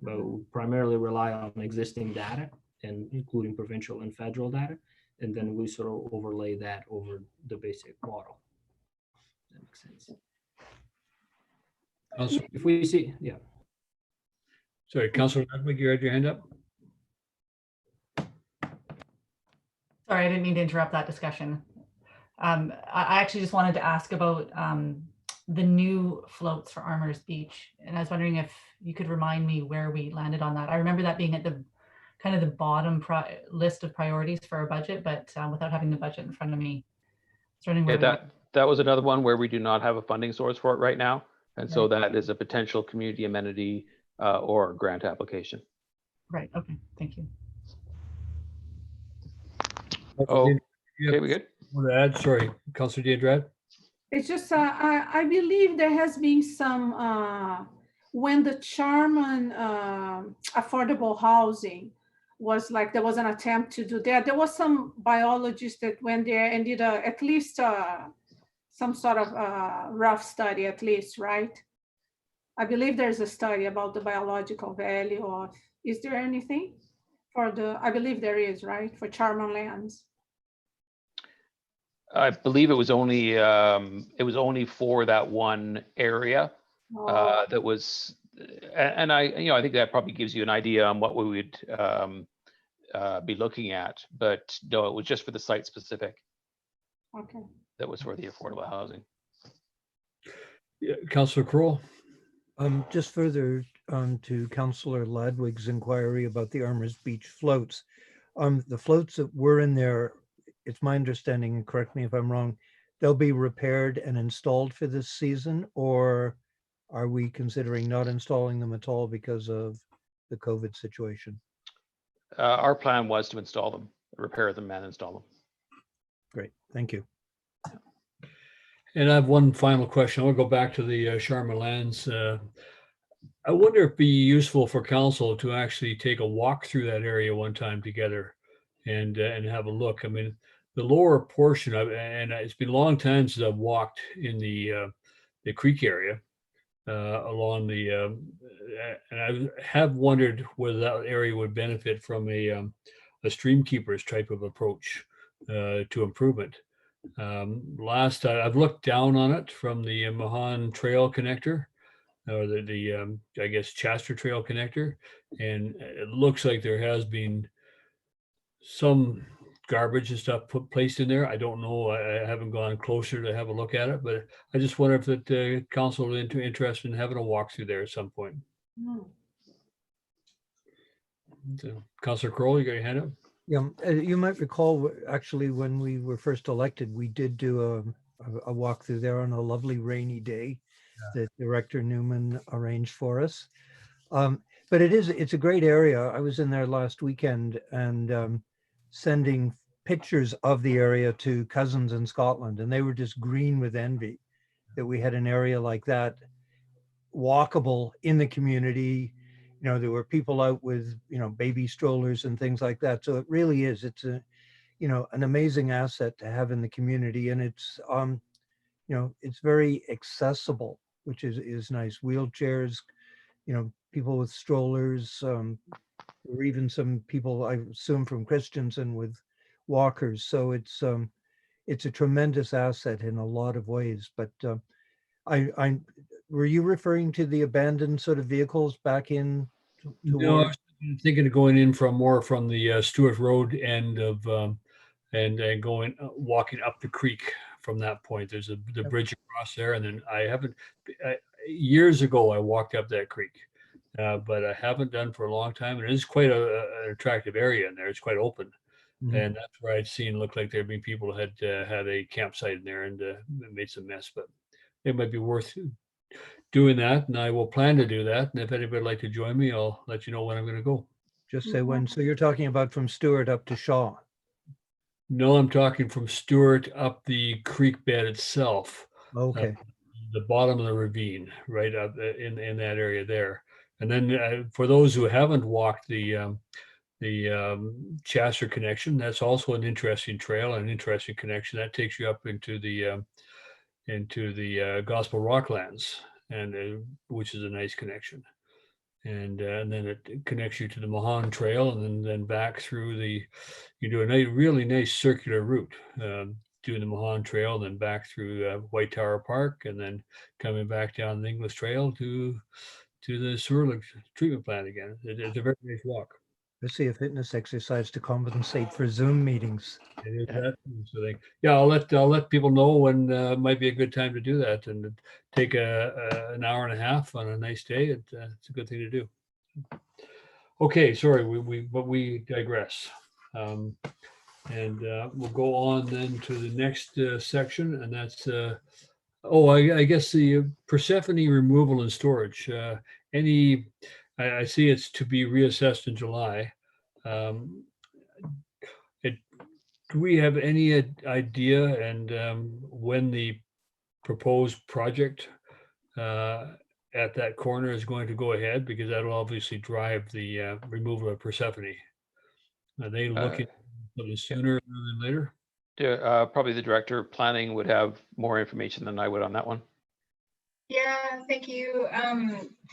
But we primarily rely on existing data, and including provincial and federal data, and then we sort of overlay that over the basic model. That makes sense. If we see, Sorry, Councillor Ludwig, you had your hand up? Sorry, I didn't mean to interrupt that discussion. I actually just wanted to ask about the new floats for Armour's Beach. And I was wondering if you could remind me where we landed on that. I remember that being at the kind of the bottom list of priorities for our budget, but without having the budget in front of me. Yeah, That was another one where we do not have a funding source for it right now. And so that is a potential community amenity or grant application. Right, okay, thank you. Oh, You okay, have we good? more to add? Sorry, Councillor Diaz-Drad? It's just, I believe there has been some, when the Charmin affordable housing was like, there was an attempt to do that. There was some biologists that went there and did at least some sort of rough study at least, right? I believe there's a study about the biological value of, is there anything for the, I believe there is, right, for Charmin Lands? I believe it was only for that one area that was, and I think that probably gives you an idea on what we would be looking at, but no, it was just for the site specific. Okay. That was for the affordable housing. Yeah, Councillor Kroll? Just further to Councillor Ladwig's inquiry about the Armours Beach floats. The floats that were in there, it's my understanding, and correct me if I'm wrong, they'll be repaired and installed for this season, or are we considering not installing them at all because of the COVID situation? Our plan was to install them, repair them and install them. Great, thank you. And I have one final question. I want to go back to the Charmin Lands. I wonder if it'd be useful for council to actually take a walk through that area one time together and have a look. I mean, the lower portion of it, and it's been a long time since I've walked in the creek area along the, and I have wondered whether that area would benefit from a stream keepers type of approach to improvement. Last I've looked down on it from the Mahan Trail connector, or the I guess Chester Trail connector, and it looks like there has been some garbage and stuff placed in there. I don't know. I haven't gone closer to have a look at it, but I just wonder if the council is interested in having a walk through there at some point. So, Councillor Kroll, you got your hand up? Yeah, you might recall, actually, when we were first elected, we did do a walk through there on a lovely rainy day that Director Newman arranged for us. But it's a great area. I was in there last weekend and sending pictures of the area to cousins in Scotland, and they were just green with envy that we had an area like that, walkable in the community. You know, there were people out with, baby strollers and things like that. So it really is, it's an amazing asset to have in the community. And it's, it's very accessible, which is nice. Wheelchairs, people with strollers, or even some people, I assume from Christensen, with walkers. So it's a tremendous asset in a lot of ways. But were you referring to the abandoned sort of vehicles back in? No, I was thinking of going in more from the Stewart Road end of, and walking up the creek from that point. There's the bridge across there, and then years ago I walked up that creek, but I haven't done for a long time. And it is quite an attractive area in there. It's quite open, and that's where I'd seen looked like there'd been people who had a campsite in there and made some mess. But it might be worth doing that, and I will plan to do that. And if anybody would like to join me, I'll let you know when I'm going to go. Just say when. So you're talking about from Stewart up to Shaw? No, I'm talking from Stewart up the creek bed itself. Okay. The bottom of the ravine, right up in that area there. And then for those who haven't walked the Chester connection, that's also an interesting trail, an interesting connection that takes you up into the Gospel Rocklands, and which is a nice connection. And then it connects you to the Mahan Trail, and then back through you do a really nice circular route, doing the Mahan Trail, then back through White Tower Park, and then coming back down the English Trail to the sewer treatment plant again. It's a very nice walk. Let's see a fitness exercise to compensate for Zoom meetings. It is that sort of thing. Yeah, I'll let people know when might be a good time to do that, and take an hour and a half on a nice day. It's a good thing to do. Okay, sorry, we digress. And we'll go on then to the next section, and that's, I guess the Persephone removal and storage. I see it's to be reassessed in July. Do we have any idea and when the proposed project at that corner is going to go ahead? Because that'll obviously drive the removal of Persephone. Are they looking sooner rather than later? Probably the director of planning would have more information than I would on that one. Yeah, thank you.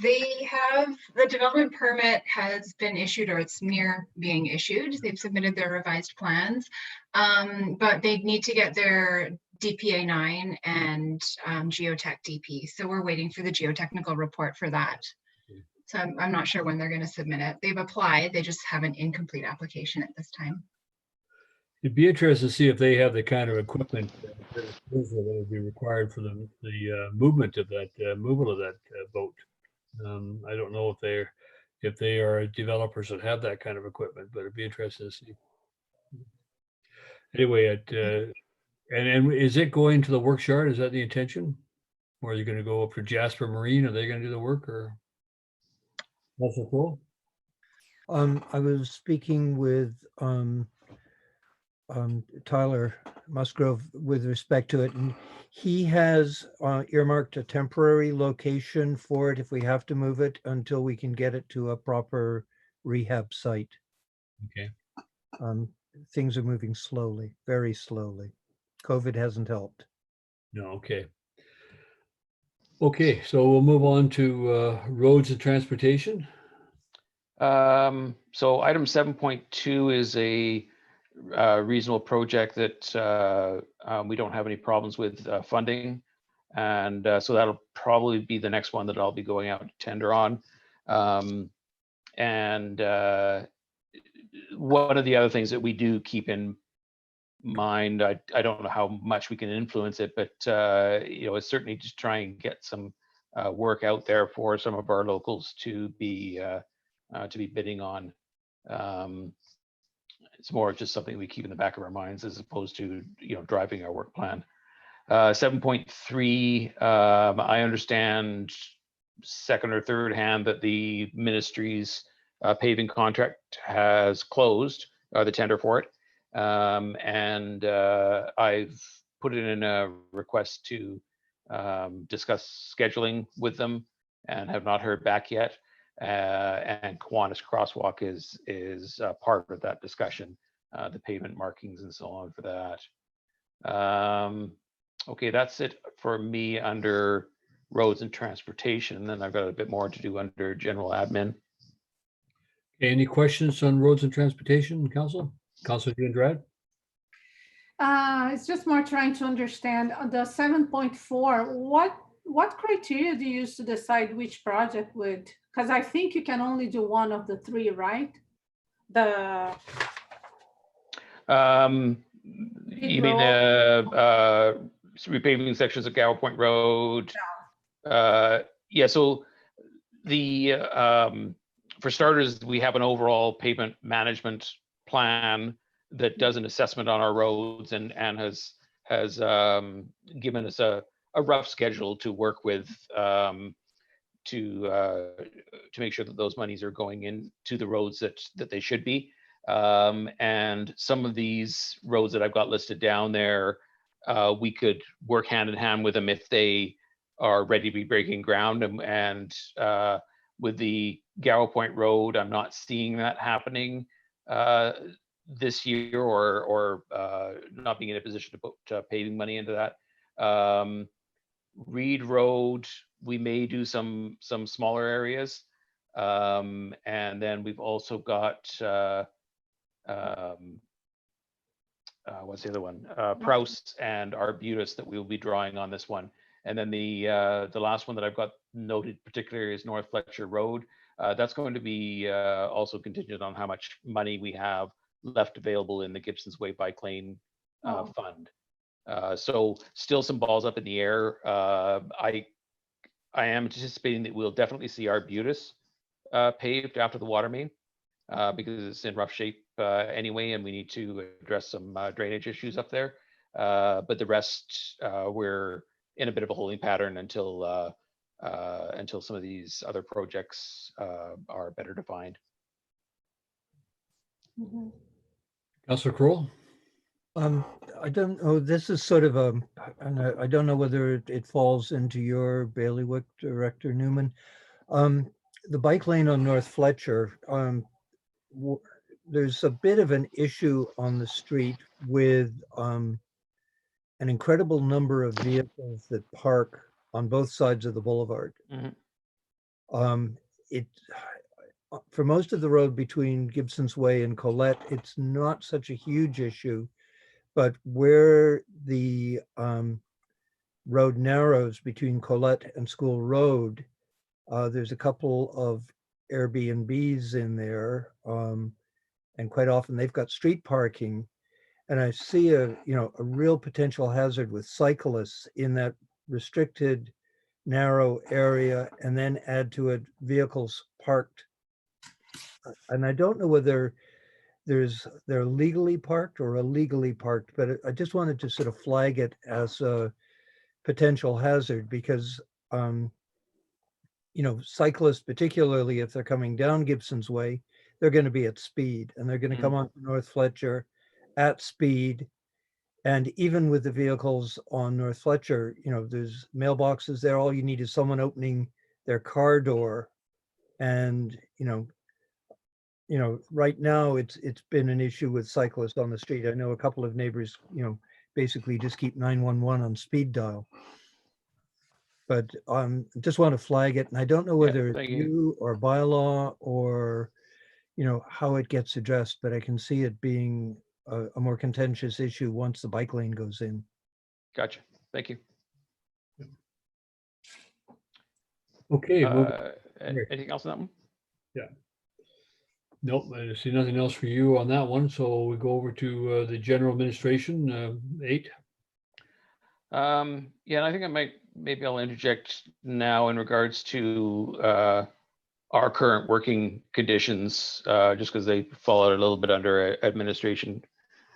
The development permit has been issued, or it's near being issued. They've submitted their revised plans, but they need to get their DPA 9 and geotech DP. So we're waiting for the geotechnical report for that. So I'm not sure when they're going to submit it. They've applied, they just have an incomplete application at this time. It'd be interesting to see if they have the kind of equipment that would be required for the movement of that boat. I don't know if they are developers that have that kind of equipment, but it'd be interesting to see. Anyway, and is it going to the works yard? Is that the intention, or is it going to go up to Jasper Marine? Are they going to do the work, or? That's so cool. I was speaking with Tyler Musgrove with respect to it, and he has earmarked a temporary location for it if we have to move it until we can get it to a proper rehab site. Okay. Things are moving slowly, very slowly. COVID hasn't helped. No, okay. Okay, so we'll move on to roads and transportation. So item 7.2 is a reasonable project that we don't have any problems with funding. And so that'll probably be the next one that I'll be going out to tender on. And one of the other things that we do keep in mind, I don't know how much we can influence it, but it's certainly just try and get some work out there for some of our locals to be bidding on. It's more just something we keep in the back of our minds as opposed to driving our work plan. 7.3, I understand second or third hand that the ministry's paving contract has closed, the tender for it. And I've put it in a request to discuss scheduling with them and have not heard back yet. And Kiwanis Crosswalk is part of that discussion, the pavement markings and so on for that. Okay, that's it for me under roads and transportation. And then I've got a bit more to do under general admin. Okay, any questions on roads and transportation, Council? Councilor Andrade? It's just more trying to understand the 7.4. What criteria do you use to decide which project would? Because I think you can only do one of the three, right? You mean the repaving sections of Gower Point Road? Yeah. So the for starters, we have an overall pavement management plan that does an assessment on our roads and has given us a rough schedule to work with to make sure that those monies are going into the roads that they should be. And some of these roads that I've got listed down there, we could work hand in hand with them if they are ready to be breaking ground. And with the Gower Point Road, I'm not seeing that happening this year, or not being in a position to put paving money into that. Reed Road, we may do some smaller areas, and then we've also got what's the other one? Prouse and Arbutus that we will be drawing on this one. And then the last one that I've got noted particularly is North Fletcher Road. That's going to be also contingent on how much money we have left available in the Gibsons Way Bike Lane fund. So still some balls up in the air. I am anticipating that we'll definitely see Arbutus paved after the water main because it's in rough shape anyway, and we need to address some drainage issues up there. But the rest, we're in a bit of a holding pattern until some of these other projects are better defined. Councillor Kroll? I don't know, this is sort of a, and I don't know whether it falls into your bailiwick, Director Newman. The bike lane on North Fletcher, there's a bit of an issue on the street with an incredible number of vehicles that park on both sides of the boulevard. It, for most of the road between Gibsons Way and Colette, it's not such a huge issue, but where the road narrows between Colette and School Road, there's a couple of Airbnbs in there, and quite often they've got street parking. And I see a real potential hazard with cyclists in that restricted, narrow area, and then add to it vehicles parked. And I don't know whether they're legally parked or illegally parked, but I just wanted to sort of flag it as a potential hazard because, cyclists, particularly if they're coming down Gibson's Way, they're going to be at speed and they're going to come on North Fletcher at speed. And even with the vehicles on North Fletcher, there's mailboxes there. All you need is someone opening their car door. And, right now it's been an issue with cyclists on the street. I know a couple of neighbors, basically just keep 911 on speed dial. But just want to flag it. And I don't know whether it's you or bylaw or, how it gets addressed, but I can see it being a more contentious issue once the bike lane goes in. Gotcha. Thank you. Okay. Anything else on that one? Yeah. Nope, I see nothing else for you on that one. So we go over to the general administration, 8. Yeah, and I think maybe I'll interject now in regards to our current working conditions, just because they fall out a little bit under administration.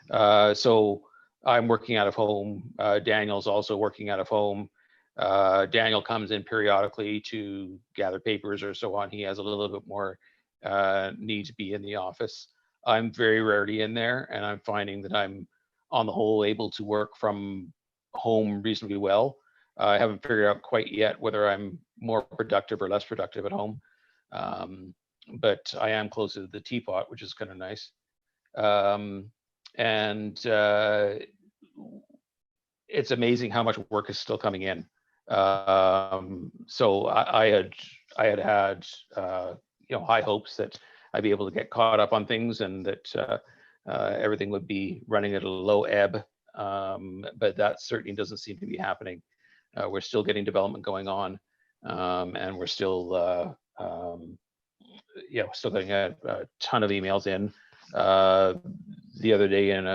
So I'm working out of home. Daniel's also working out of home. Daniel comes in periodically to gather papers or so on. He has a little bit more need to be in the office. I'm very rarely in there, and I'm finding that I'm on the whole able to work from home reasonably well. I haven't figured out quite yet whether I'm more productive or less productive at home. But I am closer to the teapot, which is kind of nice. And it's amazing how much work is still coming in. So I had high hopes that I'd be able to get caught up on things and that everything would be running at a low ebb. But that certainly doesn't seem to be happening. We're still getting development going on, and we're still still getting a ton of emails in. The other day, in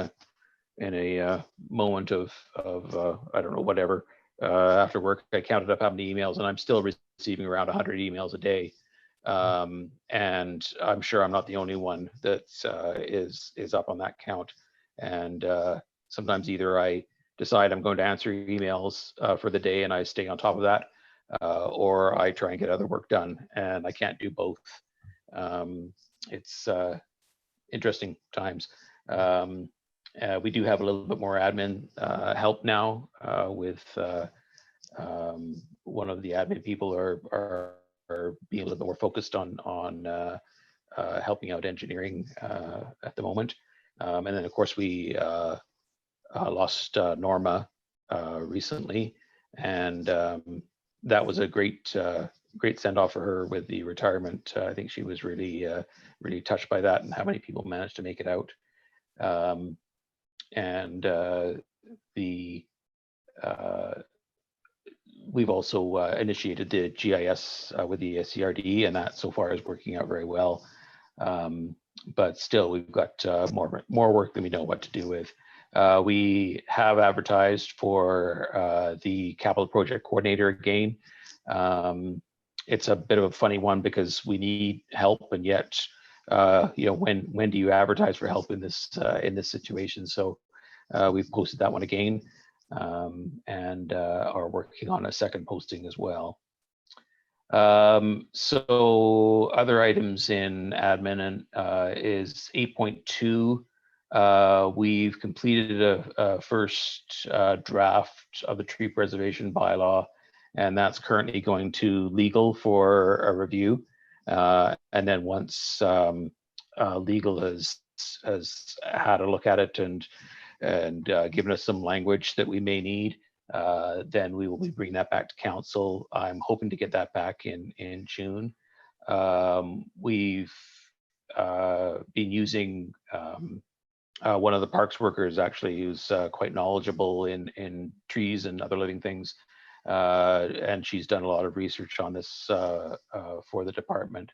a moment of I don't know, whatever, after work, I counted up how many emails, and I'm still receiving around 100 emails a day. And I'm sure I'm not the only one that is up on that count. And sometimes either I decide I'm going to answer emails for the day and I stay on top of that, or I try and get other work done, and I can't do both. It's interesting times. We do have a little bit more admin help now with one of the admin people are being a little bit more focused on helping out engineering at the moment. And then of course we lost Norma recently, and that was a great send off for her with the retirement. I think she was really touched by that and how many people managed to make it out. We've also initiated the GIS with the CRD, and that so far is working out very well. But still, we've got more work than we know what to do with. We have advertised for the capital project coordinator again. It's a bit of a funny one because we need help, and yet when do you advertise for help in this situation? So we've posted that one again, and are working on a second posting as well. So other items in admin is 8.2. We've completed a first draft of the tree preservation bylaw, and that's currently going to legal for a review. And then once legal has had a look at it and given us some language that we may need, then we will be bringing that back to council. I'm hoping to get that back in June. We've been using one of the parks workers, actually, who's quite knowledgeable in trees and other living things, and she's done a lot of research on this for the department,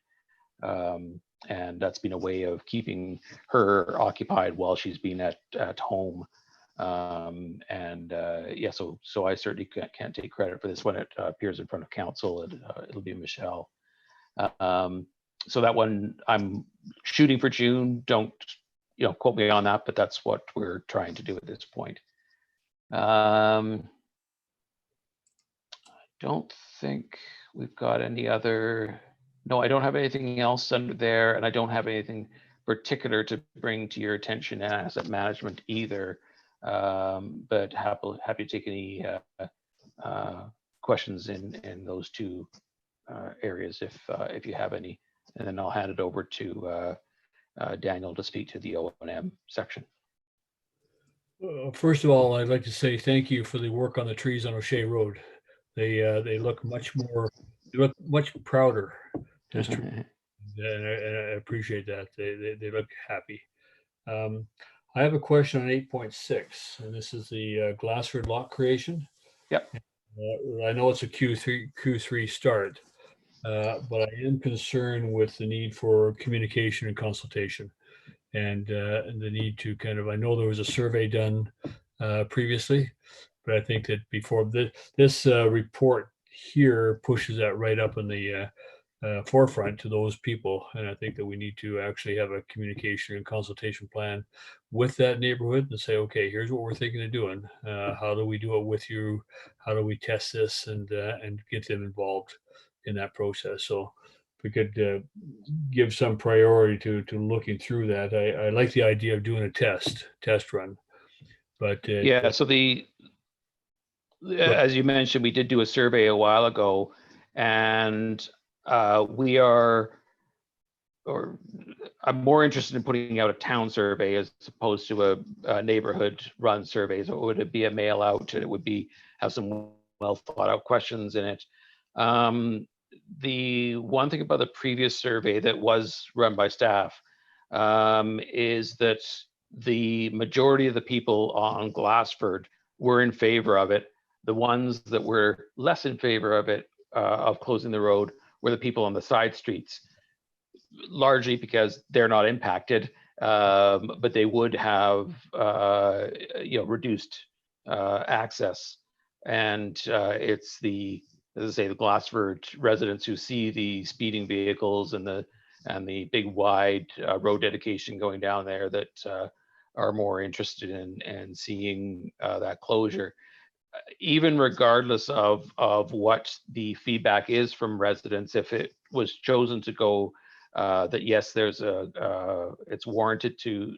and that's been a way of keeping her occupied while she's been at home. Yeah, so I certainly can't take credit for this when it appears in front of council. It'll be Michelle. So that one I'm shooting for June. Don't quote me on that, but that's what we're trying to do at this point. I don't think we've got any other. No, I don't have anything else under there, and I don't have anything particular to bring to your attention in asset management either. But happy to take any questions in those two areas if you have any, and then I'll hand it over to Daniel to speak to the O&M section. First of all, I'd like to say thank you for the work on the trees on O'Shea Road. They look much more, they look much prouder. Just and I appreciate that. They look happy. I have a question on 8.6, and this is the Glassford lot creation. Yep. I know it's a Q3 start, but I am concerned with the need for communication and consultation, and the need to I know there was a survey done previously, but I think that before this report here pushes that right up in the forefront to those people, and I think that we need to actually have a communication and consultation plan with that neighborhood and say, okay, here's what we're thinking of doing. How do we do it with you? How do we test this and get them involved in that process? So if we could give some priority to looking through that. I like the idea of doing a test run, but yeah. So as you mentioned, we did do a survey a while ago, and I'm more interested in putting out a town survey as opposed to a neighborhood run survey. So it would be a mail out, and it would have some well thought out questions in it. The one thing about the previous survey that was run by staff is that the majority of the people on Glassford were in favor of it. The ones that were less in favor of it, of closing the road, were the people on the side streets, largely because they're not impacted, but they would have reduced access. And it's as I say, the Glassford residents who see the speeding vehicles and the big wide road dedication going down there that are more interested in seeing that closure. Even regardless of what the feedback is from residents, if it was chosen to go that yes, it's warranted to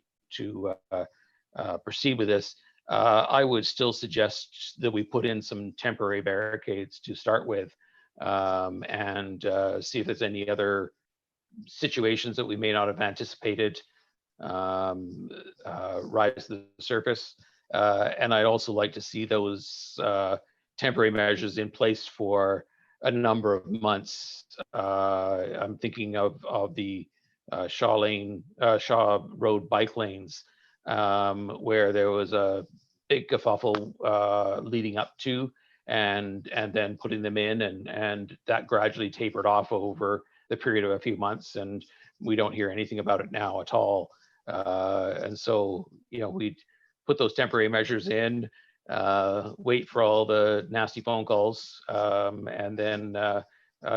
proceed with this, I would still suggest that we put in some temporary barricades to start with, and see if there's any other situations that we may not have anticipated rise to the surface. And I'd also like to see those temporary measures in place for a number of months. I'm thinking of the Shaw Road bike lanes, where there was a big kerfuffle leading up to, and then putting them in, and that gradually tapered off over the period of a few months, and we don't hear anything about it now at all. And so, we'd put those temporary measures in, wait for all the nasty phone calls, and then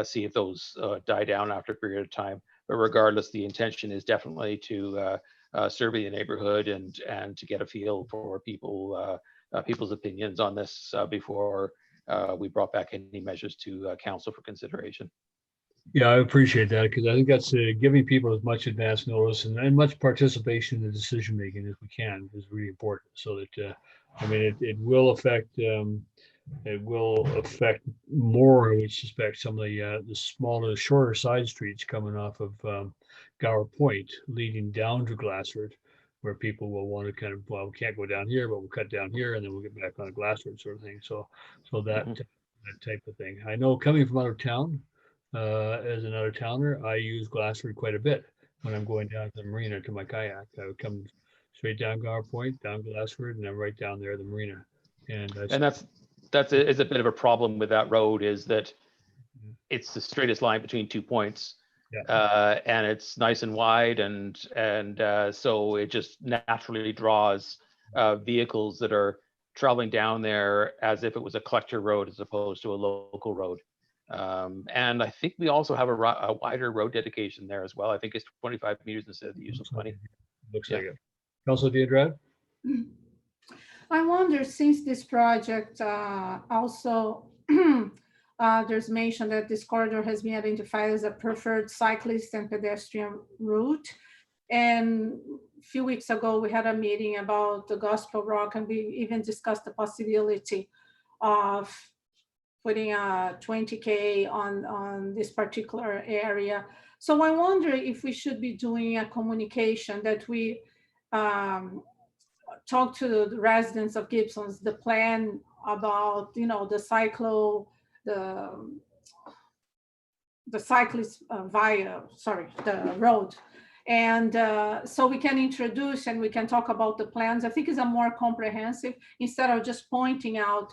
see if those die down after a period of time. but regardless, the intention is definitely to survey the neighborhood and to get a feel for people's opinions on this before we brought back any measures to council for consideration. Yeah, I appreciate that because I think that's giving people as much advance notice and much participation in the decision making as we can is really important. So that I mean, it will affect more. I would suspect some of the smaller, shorter side streets coming off of Gower Point, leading down to Glassford, where people will want to kind of, well, we can't go down here, but we'll cut down here and then we'll get back on Glassford, sort of thing. So that type of thing. I know coming from out of town. As an out-of-towner, I use Glassford quite a bit when I'm going down to the marina to my kayak. I would come straight down Gower Point, down Glassford, and then right down there at the marina. And is a bit of a problem with that road, is that it's the straightest line between 2 points, and it's nice and wide, and so it just naturally draws vehicles that are traveling down there as if it was a collector road as opposed to a local road. And I think we also have a wider road dedication there as well. I think it's 25 meters instead of the usual 20. Looks like it. Councilor Diadrad? I wonder, since this project also there's mention that this corridor has been identified as a preferred cyclist and pedestrian route. And a few weeks ago, we had a meeting about the Gospel Rock, and we even discussed the possibility of putting a 20K on this particular area. So I wonder if we should be doing a communication that we talk to the residents of Gibsons, the plan about, the cyclist the road. And so we can introduce and we can talk about the plans. I think it's a more comprehensive, instead of just pointing out.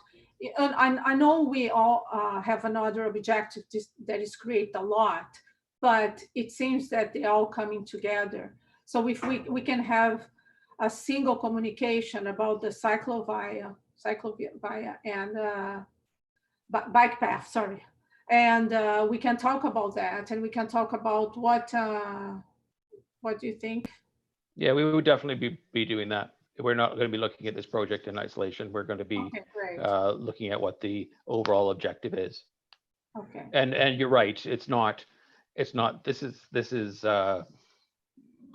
I know we all have another objective that is create a lot, but it seems that they're all coming together. So if we can have a single communication about the cyclovia and bike path, and we can talk about that, and we can talk about what do you think? Yeah, we would definitely be doing that. We're not going to be looking at this project in isolation. We're going to be looking at what the overall objective is. Okay. And you're right. It's not. This is.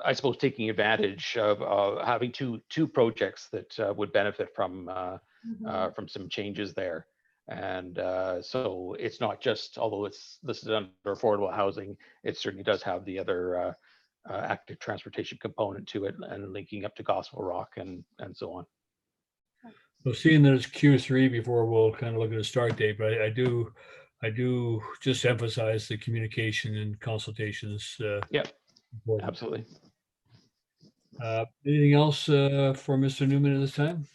I suppose taking advantage of having two projects that would benefit from some changes there. And so it's not just, although it's listed under affordable housing, it certainly does have the other active transportation component to it, and linking up to Gospel Rock and so on. So seeing that it's Q3 before we'll kind of look at a start date, but I do just emphasize the communication and consultations. Yeah, absolutely. Anything else for Mr. Newman at this time?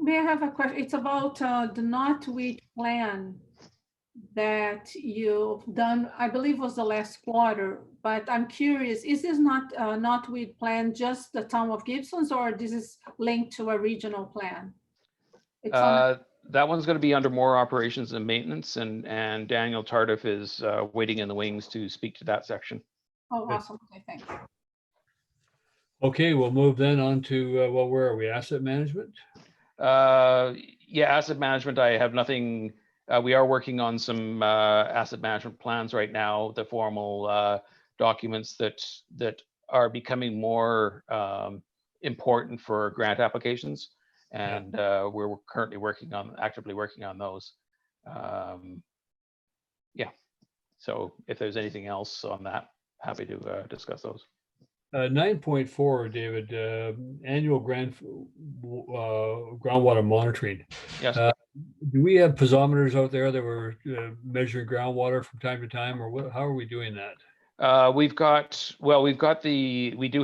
May I have a question? It's about the knotweed plan that you've done, I believe was the last quarter, but I'm curious, is this not a knotweed plan just the town of Gibsons, or this is linked to a regional plan? That one's going to be under more operations and maintenance, and Daniel Tardif is waiting in the wings to speak to that section. Oh, awesome. Okay, thanks. Okay, we'll move then on to, well, where are we? Asset management? Yeah, asset management, I have nothing. We are working on some asset management plans right now, the formal documents that are becoming more important for grant applications. And we're currently actively working on those. Yeah, so if there's anything else on that, happy to discuss those. 9.4, David, annual groundwater monitoring. Yes. Do we have piezometers out there that were measuring groundwater from time to time, or what? How are we doing that? We do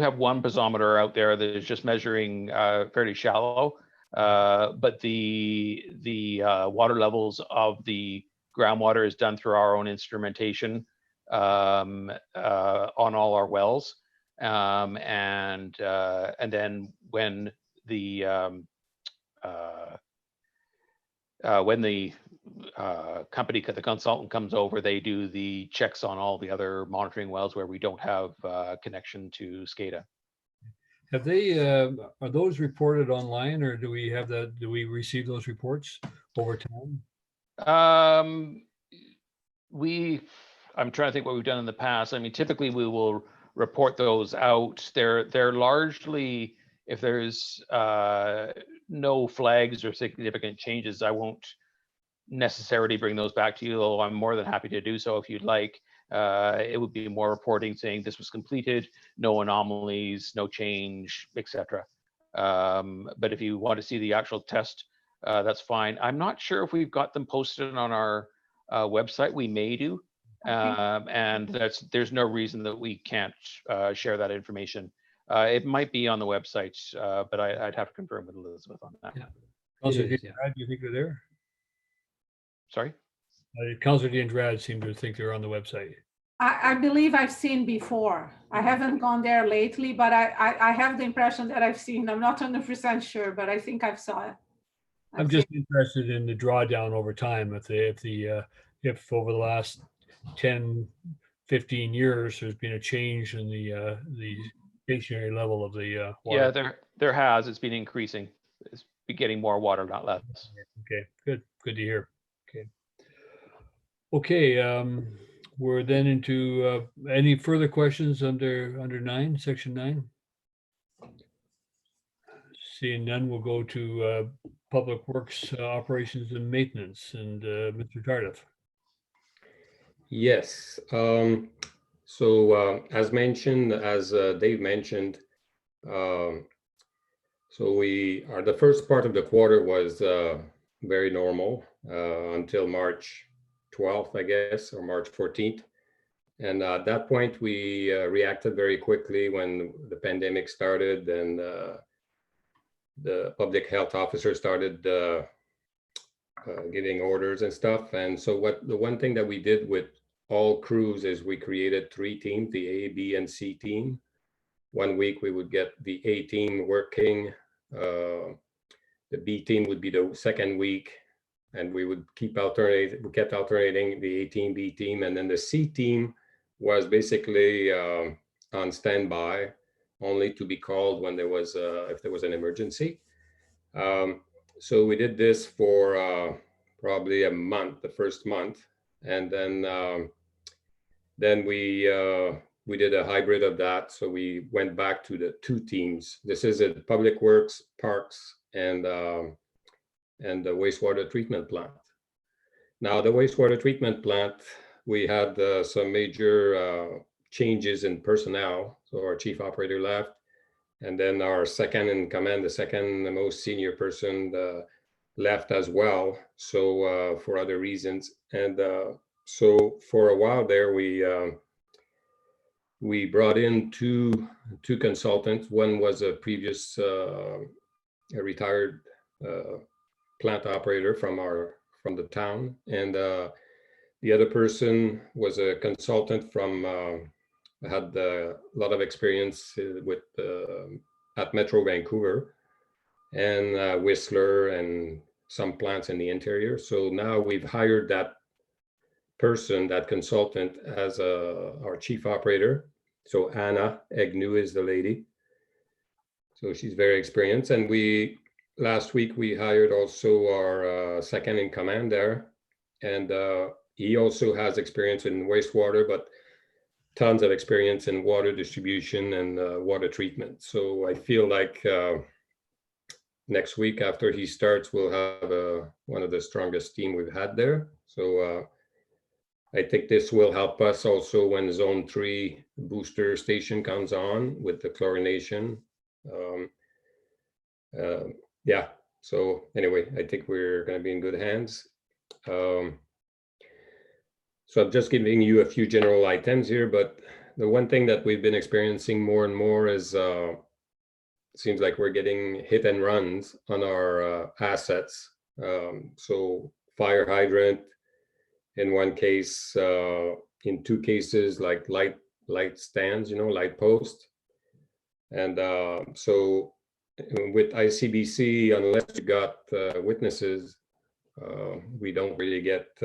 have one piezometer out there that is just measuring fairly shallow, but the water levels of the groundwater is done through our own instrumentation on all our wells. And then when the company, the consultant comes over, they do the checks on all the other monitoring wells where we don't have connection to SCADA. Have they, are those reported online, or do we have that, do we receive those reports over time? I'm trying to think what we've done in the past. I mean, typically we will report those out. They're largely, if there's no flags or significant changes, I won't necessarily bring those back to you, although I'm more than happy to do so if you'd like. It would be more reporting saying this was completed, no anomalies, no change, etc. But if you want to see the actual test, that's fine. I'm not sure if we've got them posted on our website. We may do. And there's no reason that we can't share that information. It might be on the website, but I'd have to confirm with Elizabeth on that. Yeah. Councillor is, yeah. D'Andrade, do you think they're there? Sorry? Councillor D'Andrade seemed to think they're on the website. I believe I've seen before. I haven't gone there lately, but I have the impression that I've seen. I'm not 100% sure, but I think I've saw it. I'm just interested in the drawdown over time. If over the last 10, 15 years, there's been a change in the stationary level of the water. Yeah, there has. It's been increasing. It's been getting more water, not less. Okay, good to hear. Okay, we're then into any further questions under section 9? Seeing none, we'll go to Public Works Operations and Maintenance, and Mr. Tardif. Yes. As mentioned, as Dave mentioned, so the first part of the quarter was very normal until March 12th, I guess, or March 14th. And at that point, we reacted very quickly when the pandemic started, and the public health officer started giving orders and stuff. And so the one thing that we did with all crews is we created 3 teams, the A, B, and C team. 1 week we would get the A team working. The B team would be the second week, and we would kept alternating the A team, B team, and then the C team was basically on standby, only to be called when there was if there was an emergency. So we did this for probably a month, the first month, and then we did a hybrid of that. So we went back to the 2 teams. This is at Public Works, Parks, and the wastewater treatment plant. Now, the wastewater treatment plant, we had some major changes in personnel. So our chief operator left, and then our second in command, the second most senior person, left as well. So for other reasons, and so for a while there, we brought in two consultants. One was a previous a retired plant operator from the town, and the other person was a consultant from had a lot of experience with at Metro Vancouver and Whistler and some plants in the interior. So now we've hired that person, that consultant, as our chief operator. So Anna Agnew is the lady. So she's very experienced. And last week we hired also our second in command there. And he also has experience in wastewater, but tons of experience in water distribution and water treatment. So I feel like next week after he starts, we'll have one of the strongest team we've had there. So I think this will help us also when Zone 3 booster station comes on with the chlorination. Yeah, so anyway, I think we're going to be in good hands. So I'm just giving you a few general items here, but the one thing that we've been experiencing more and more is it seems like we're getting hit and runs on our assets. So fire hydrant in one case, in 2 cases, like light stands, light post. And so with ICBC, unless you got witnesses, we don't really get,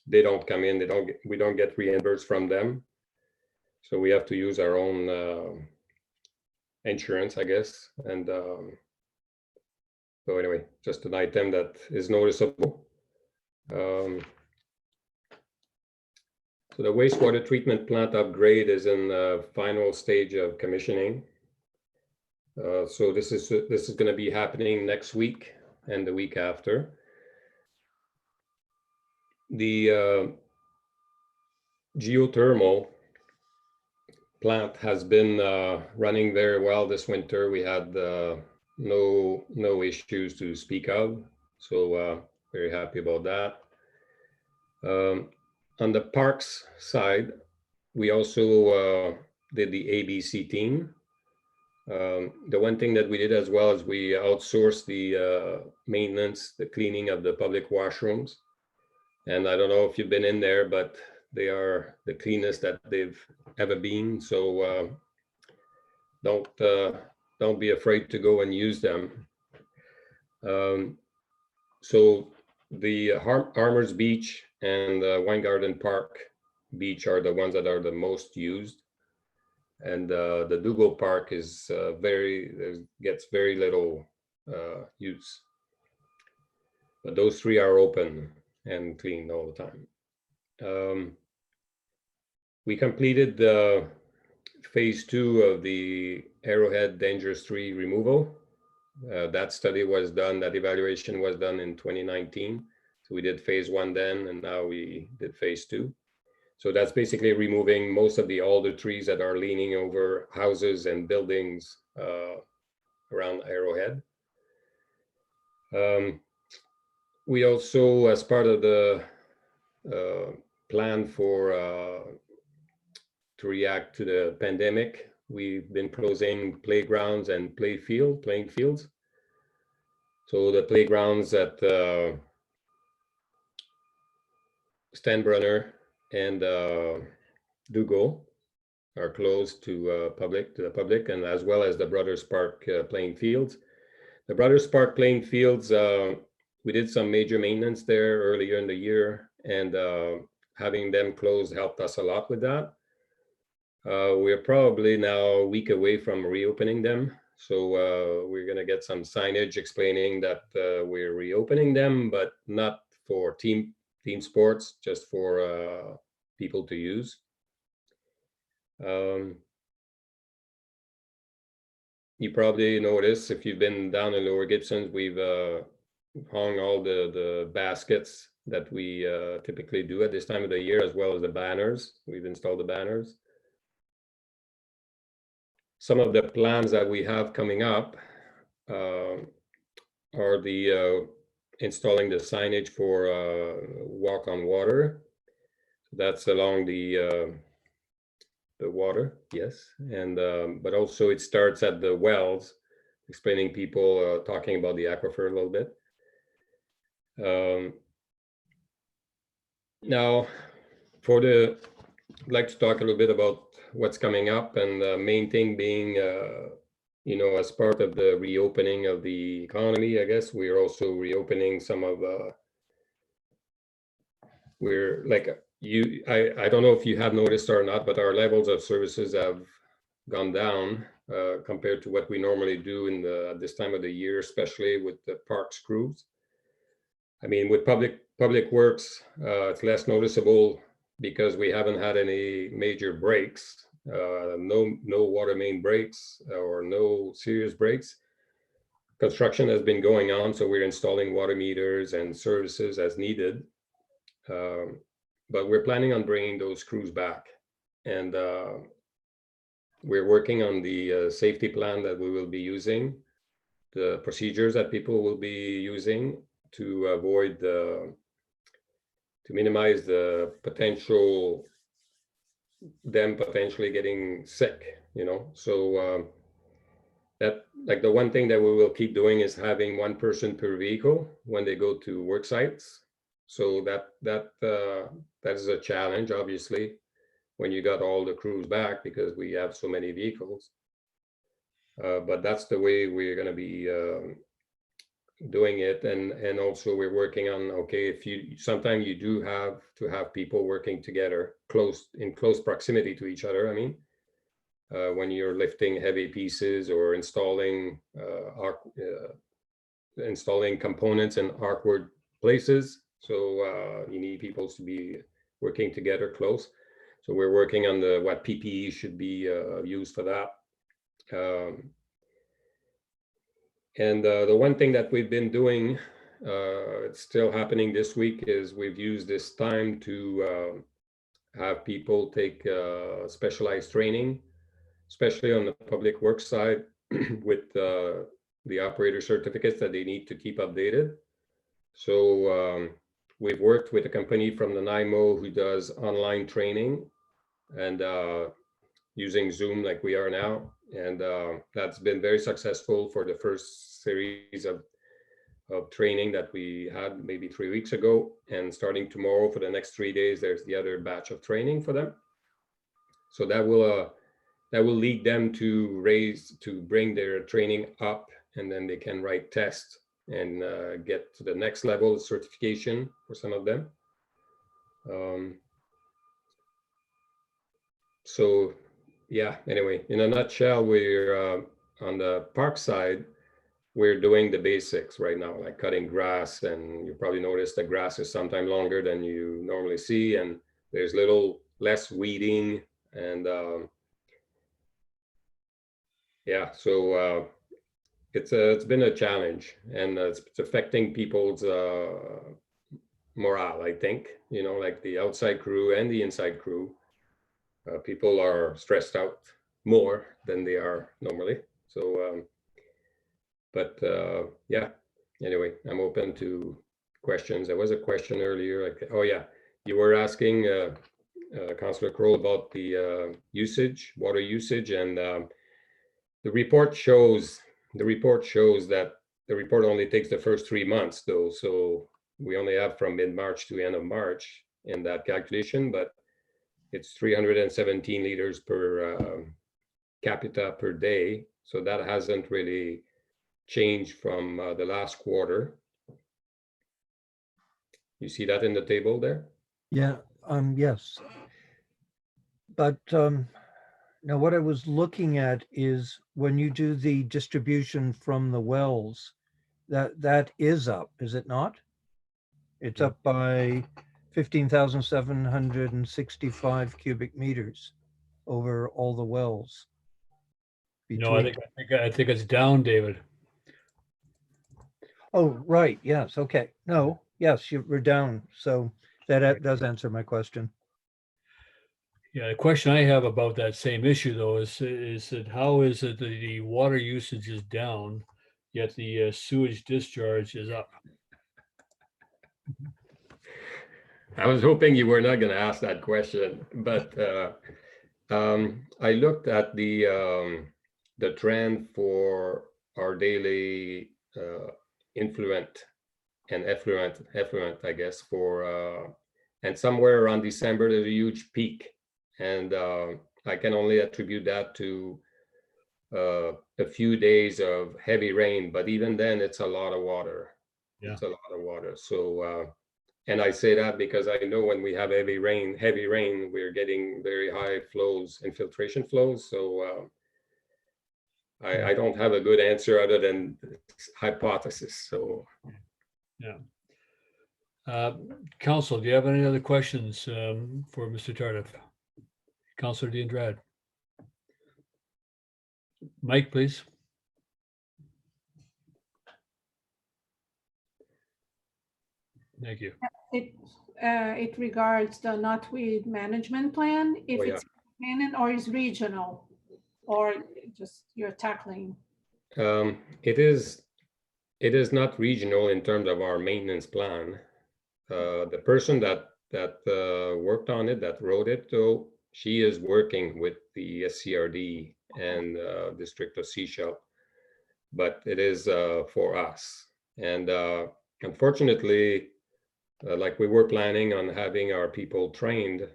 they don't come in, we don't get reimbursed from them. So we have to use our own insurance, I guess. And so anyway, just an item that is noticeable. So the wastewater treatment plant upgrade is in the final stage of commissioning. So this is going to be happening next week and the week after. The geothermal plant has been running very well this winter. We had no issues to speak of, so very happy about that. On the parks side, we also did the ABC team. The one thing that we did as well is we outsourced the maintenance, the cleaning of the public washrooms. And I don't know if you've been in there, but they are the cleanest that they've ever been. So don't be afraid to go and use them. So the Armours Beach and Weingarten Park Beach are the ones that are the most used. And the Dougal Park is gets very little use. But those three are open and cleaned all the time. We completed phase 2 of the Arrowhead Dangerous Tree removal. That study was done, that evaluation was done in 2019. So we did phase 1 then, and now we did phase 2. So that's basically removing most of the alder trees that are leaning over houses and buildings around Arrowhead. We also, as part of the plan to react to the pandemic, we've been closing playgrounds and playing fields. So the playgrounds at Stanbrunner and Dougal are closed to the public, and as well as the Brothers Park playing fields. The Brothers Park playing fields, we did some major maintenance there earlier in the year, and having them closed helped us a lot with that. We're probably now a week away from reopening them. So we're going to get some signage explaining that we're reopening them, but not for team sports, just for people to use. You probably noticed, if you've been down in Lower Gibsons, we've hung all the baskets that we typically do at this time of the year, as well as the banners. We've installed the banners. Some of the plans that we have coming up are the installing the signage for walk on water. That's along the water, yes, and but also it starts at the wells, explaining people, talking about the aquifer a little bit. Now, I'd like to talk a little bit about what's coming up, and the main thing being, as part of the reopening of the economy, I guess we're also reopening some of, I don't know if you have noticed or not, but our levels of services have gone down compared to what we normally do at this time of the year, especially with the parks crews. I mean, with public works, it's less noticeable because we haven't had any major breaks, no water main breaks or no serious breaks. Construction has been going on, so we're installing water meters and services as needed. But we're planning on bringing those crews back, and we're working on the safety plan that we will be using, the procedures that people will be using to avoid to minimize the them potentially getting sick, So that, like, the one thing that we will keep doing is having one person per vehicle when they go to work sites. So that is a challenge, obviously, when you got all the crews back, because we have so many vehicles. But that's the way we're going to be doing it, and also we're working on, okay, if you sometimes you do have to have people working together in close proximity to each other. I mean, when you're lifting heavy pieces or installing installing components in awkward places, so you need people to be working together close. So we're working on what PPE should be used for that. And the one thing that we've been doing, it's still happening this week, is we've used this time to have people take specialized training, especially on the public works side, with the operator certificates that they need to keep updated. So we've worked with a company from the NIMO who does online training and using Zoom like we are now. And that's been very successful for the first series of training that we had maybe 3 weeks ago. And starting tomorrow for the next 3 days, there's the other batch of training for them. So that will lead them to bring their training up, and then they can write tests and get to the next level of certification for some of them. So yeah, anyway, in a nutshell, we're on the park side, we're doing the basics right now, like cutting grass, and you probably noticed the grass is sometimes longer than you normally see, and there's little less weeding, and yeah, so it's been a challenge, and it's affecting people's morale, I think, you know, like the outside crew and the inside crew. People are stressed out more than they are normally. So, but yeah, anyway, I'm open to questions. There was a question earlier, like, oh yeah, you were asking Councillor Kroll about the water usage, and the report shows that the report only takes the first 3 months though. So we only have from mid-March to end of March in that calculation, but it's 317 liters per capita per day. So that hasn't really changed from the last quarter. You see that in the table there? Yeah, yes. But now what I was looking at is when you do the distribution from the wells, that is up, is it not? It's up by 15,765 cubic meters over all the wells. No, I think it's down, David. Oh, right. Yes. Okay. No. Yes, we're down. So that does answer my question. Yeah, the question I have about that same issue though is that how is it that the water usage is down, yet the sewage discharge is up? I was hoping you were not going to ask that question, but I looked at the trend for our daily influent and effluent, I guess, and somewhere around December, there's a huge peak. And I can only attribute that to a few days of heavy rain, but even then it's a lot of water. Yeah. It's a lot of water. So, and I say that because I know when we have heavy rain, we're getting very high flows, infiltration flows. So I don't have a good answer other than hypothesis. So yeah. Council, do you have any other questions for Mr. Tardif? Councillor D'Andrade. Mike, please. Thank you. It regards the knotweed management plan, if it's independent or is regional, or just you're tackling. It is not regional in terms of our maintenance plan. The person that worked on it, that wrote it, though, she is working with the SCRD and District of Sechelt, but it is for us. And unfortunately, like we were planning on having our people trained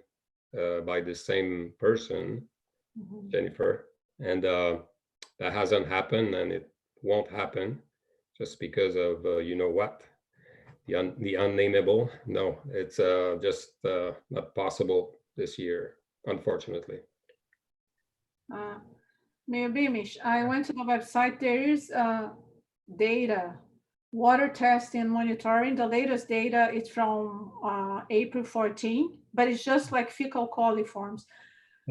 by the same person, Jennifer, and that hasn't happened, and it won't happen. just because of, you know what, the unnameable. No, it's just not possible this year, unfortunately. Mayor Beamish, I went to the website. There is data, water testing and monitoring. The latest data is from April 14, but it's just like fecal coliforms.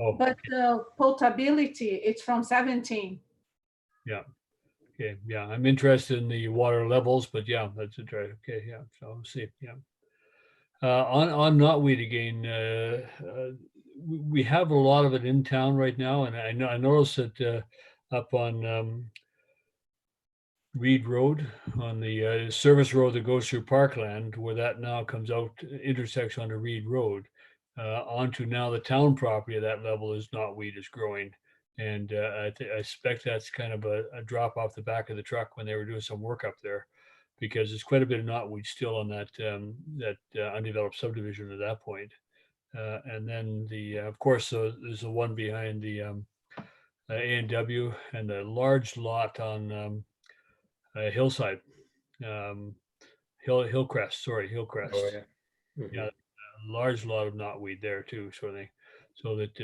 Oh, But the potability, it's from 17. yeah. Okay, yeah, I'm interested in the water levels, but yeah, that's interesting. Okay, yeah, so we'll see, yeah. On knotweed again, we have a lot of it in town right now, and I noticed that up on Reed Road, on the service road that goes through Parkland, where that now comes out, intersects onto Reed Road, onto now the town property at that level is knotweed is growing. And I suspect that's kind of a drop off the back of the truck when they were doing some work up there, because there's quite a bit of knotweed still on that undeveloped subdivision at that point. And then of course, there's the one behind the A&W and the large lot on Hillside, Hillcrest. Hillcrest. Oh, yeah. Mhm. Yeah, a large lot of knotweed there too, sort of thing. So that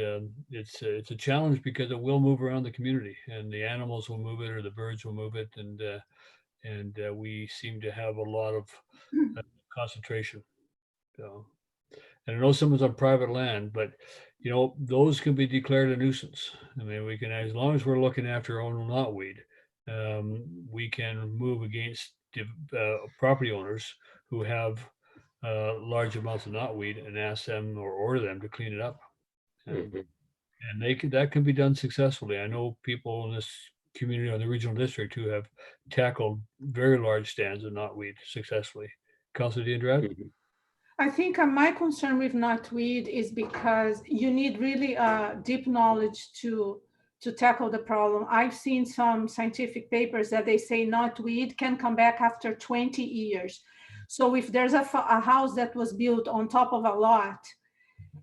it's a challenge because it will move around the community, and the animals will move it, or the birds will move it, and we seem to have a lot of concentration. So, and I know someone's on private land, but you know those can be declared a nuisance. I mean, we can, as long as we're looking after our own knotweed, we can move against property owners who have large amounts of knotweed and ask them or order them to clean it up. Mhm. And that can be done successfully. I know people in this community or the regional district who have tackled very large stands of knotweed successfully. Councilor Diandrad? Mhm. I think my concern with knotweed is because you need really deep knowledge to tackle the problem. I've seen some scientific papers that they say knotweed can come back after 20 years. So if there's a house that was built on top of a lot,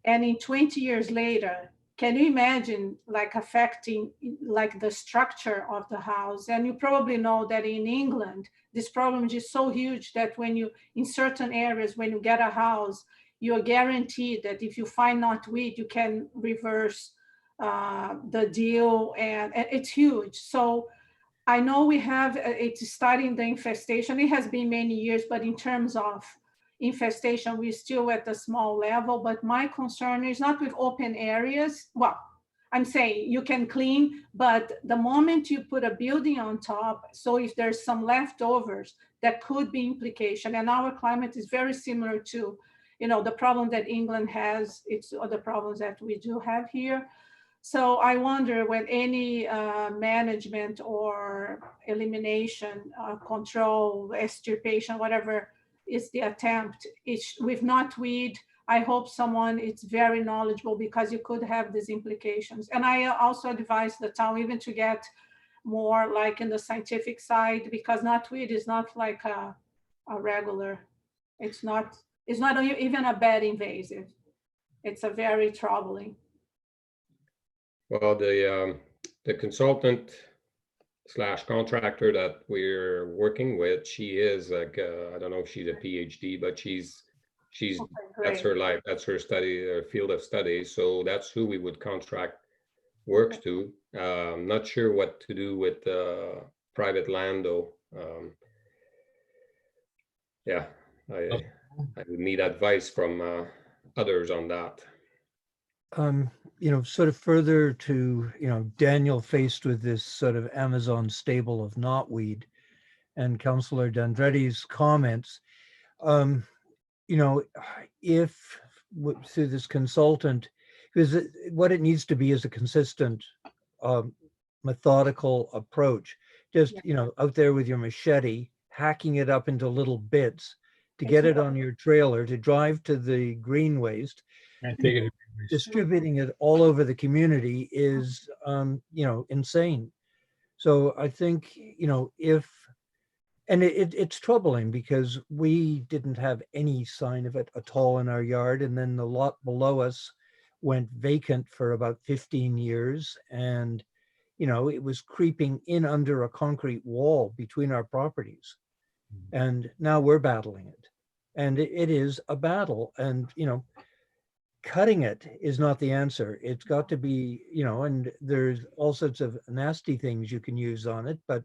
and in 20 years later, can you imagine like affecting like the structure of the house? And you probably know that in England, this problem is so huge that when you, in certain areas, when you get a house, you're guaranteed that if you find knotweed, you can reverse the deal, and it's huge. So I know we have, it's studying the infestation. It has been many years, but in terms of infestation, we're still at a small level. But my concern is not with open areas. Well, I'm saying you can clean, but the moment you put a building on top, so if there's some leftovers, that could be implication. And our climate is very similar to, you know, the problem that England has. It's other problems that we do have here. So I wonder when any management or elimination, control, extirpation, whatever is the attempt, it's with knotweed. I hope someone is very knowledgeable, because you could have these implications. And I also advise the town even to get more like in the scientific side, because knotweed is not like a regular, it's not even a bad invasive. It's a very troubling. Well, the consultant / contractor that we're working with, she is like, I don't know if she's a PhD, but she's that's her life, that's her study, her field of study. So that's who we would contract works to. I'm not sure what to do with private land though. Yeah, I would need advice from others on that. You know, sort of further to, you know, Daniel faced with this sort of Amazon stable of knotweed, and Councillor Dandretti's comments, you know, if through this consultant, because what it needs to be is a consistent, methodical approach. Just, you know, out there with your machete, hacking it up into little bits to get it on your trailer, to drive to the green waste, And take it. distributing it all over the community is, you know, insane. So I think, you know, and it's troubling because we didn't have any sign of it at all in our yard. And then the lot below us went vacant for about 15 years. And, you know, it was creeping in under a concrete wall between our properties. And now we're battling it. And it is a battle. And, you know, cutting it is not the answer. It's got to be, you know, and there's all sorts of nasty things you can use on it, but,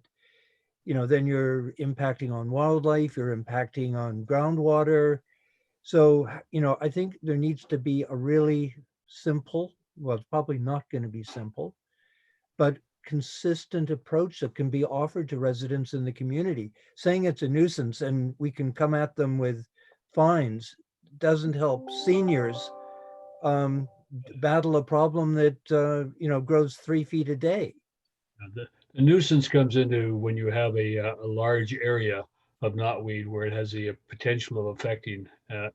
you know, then you're impacting on wildlife, you're impacting on groundwater. So, you know, I think there needs to be a really simple, well, it's probably not going to be simple, but consistent approach that can be offered to residents in the community. Saying it's a nuisance and we can come at them with fines doesn't help seniors battle a problem that, you know, grows 3 feet a day. The nuisance comes into when you have a large area of knotweed where it has the potential of affecting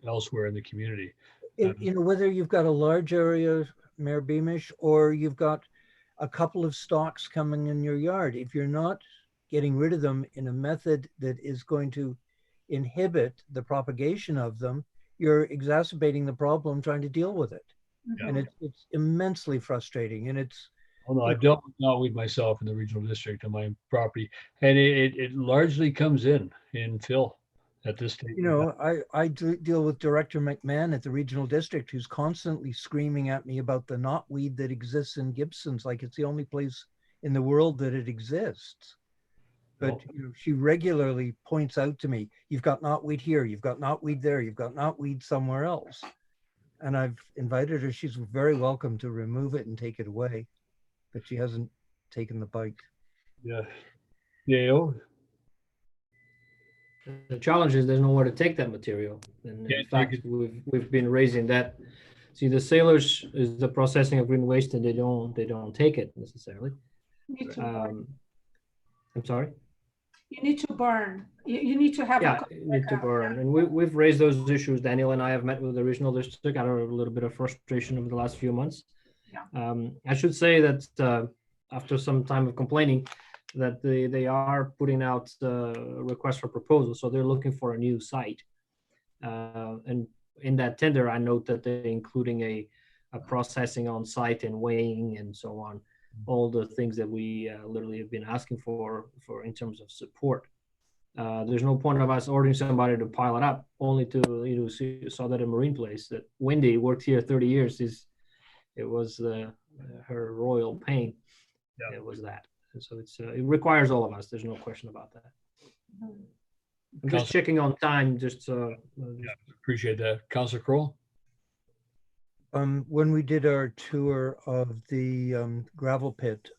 elsewhere in the community. You know, whether you've got a large area, Mayor Beamish, or you've got a couple of stalks coming in your yard, if you're not getting rid of them in a method that is going to inhibit the propagation of them, you're exacerbating the problem trying to deal with it. Yeah. And it's immensely frustrating. And it's, Oh, no, I dealt with knotweed myself in the regional district on my property, and it largely comes in fill at this stage. you know, I deal with Director McMahon at the regional district, who's constantly screaming at me about the knotweed that exists in Gibsons, like it's the only place in the world that it exists. But you know, she regularly points out to me, you've got knotweed here, you've got knotweed there, you've got knotweed somewhere else. And I've invited her, she's very welcome to remove it and take it away, but she hasn't taken the bite. Yeah. Yeah. The challenge is there's nowhere to take that material. And in fact, we've been raising that. See, the sailors is the processing of green waste, and they don't take it necessarily. I'm sorry. You need to burn. You need to have. Yeah, you need to burn, and we've raised those issues. Daniel and I have met with the regional district. Got a little bit of frustration over the last few months. Yeah. I should say that after some time of complaining, that they are putting out requests for proposals. So they're looking for a new site. And in that tender, I note that they're including a processing on site and weighing and so on, all the things that we literally have been asking for in terms of support. There's no point of us ordering somebody to pile it up, only to, you know, saw that at Marine Place, that Wendy worked here 30 years. It was her royal pain. Yeah. It was that. And so it requires all of us. There's no question about that. I'm just checking on time. Yeah, appreciate that, Councillor Kroll. When we did our tour of the gravel pit,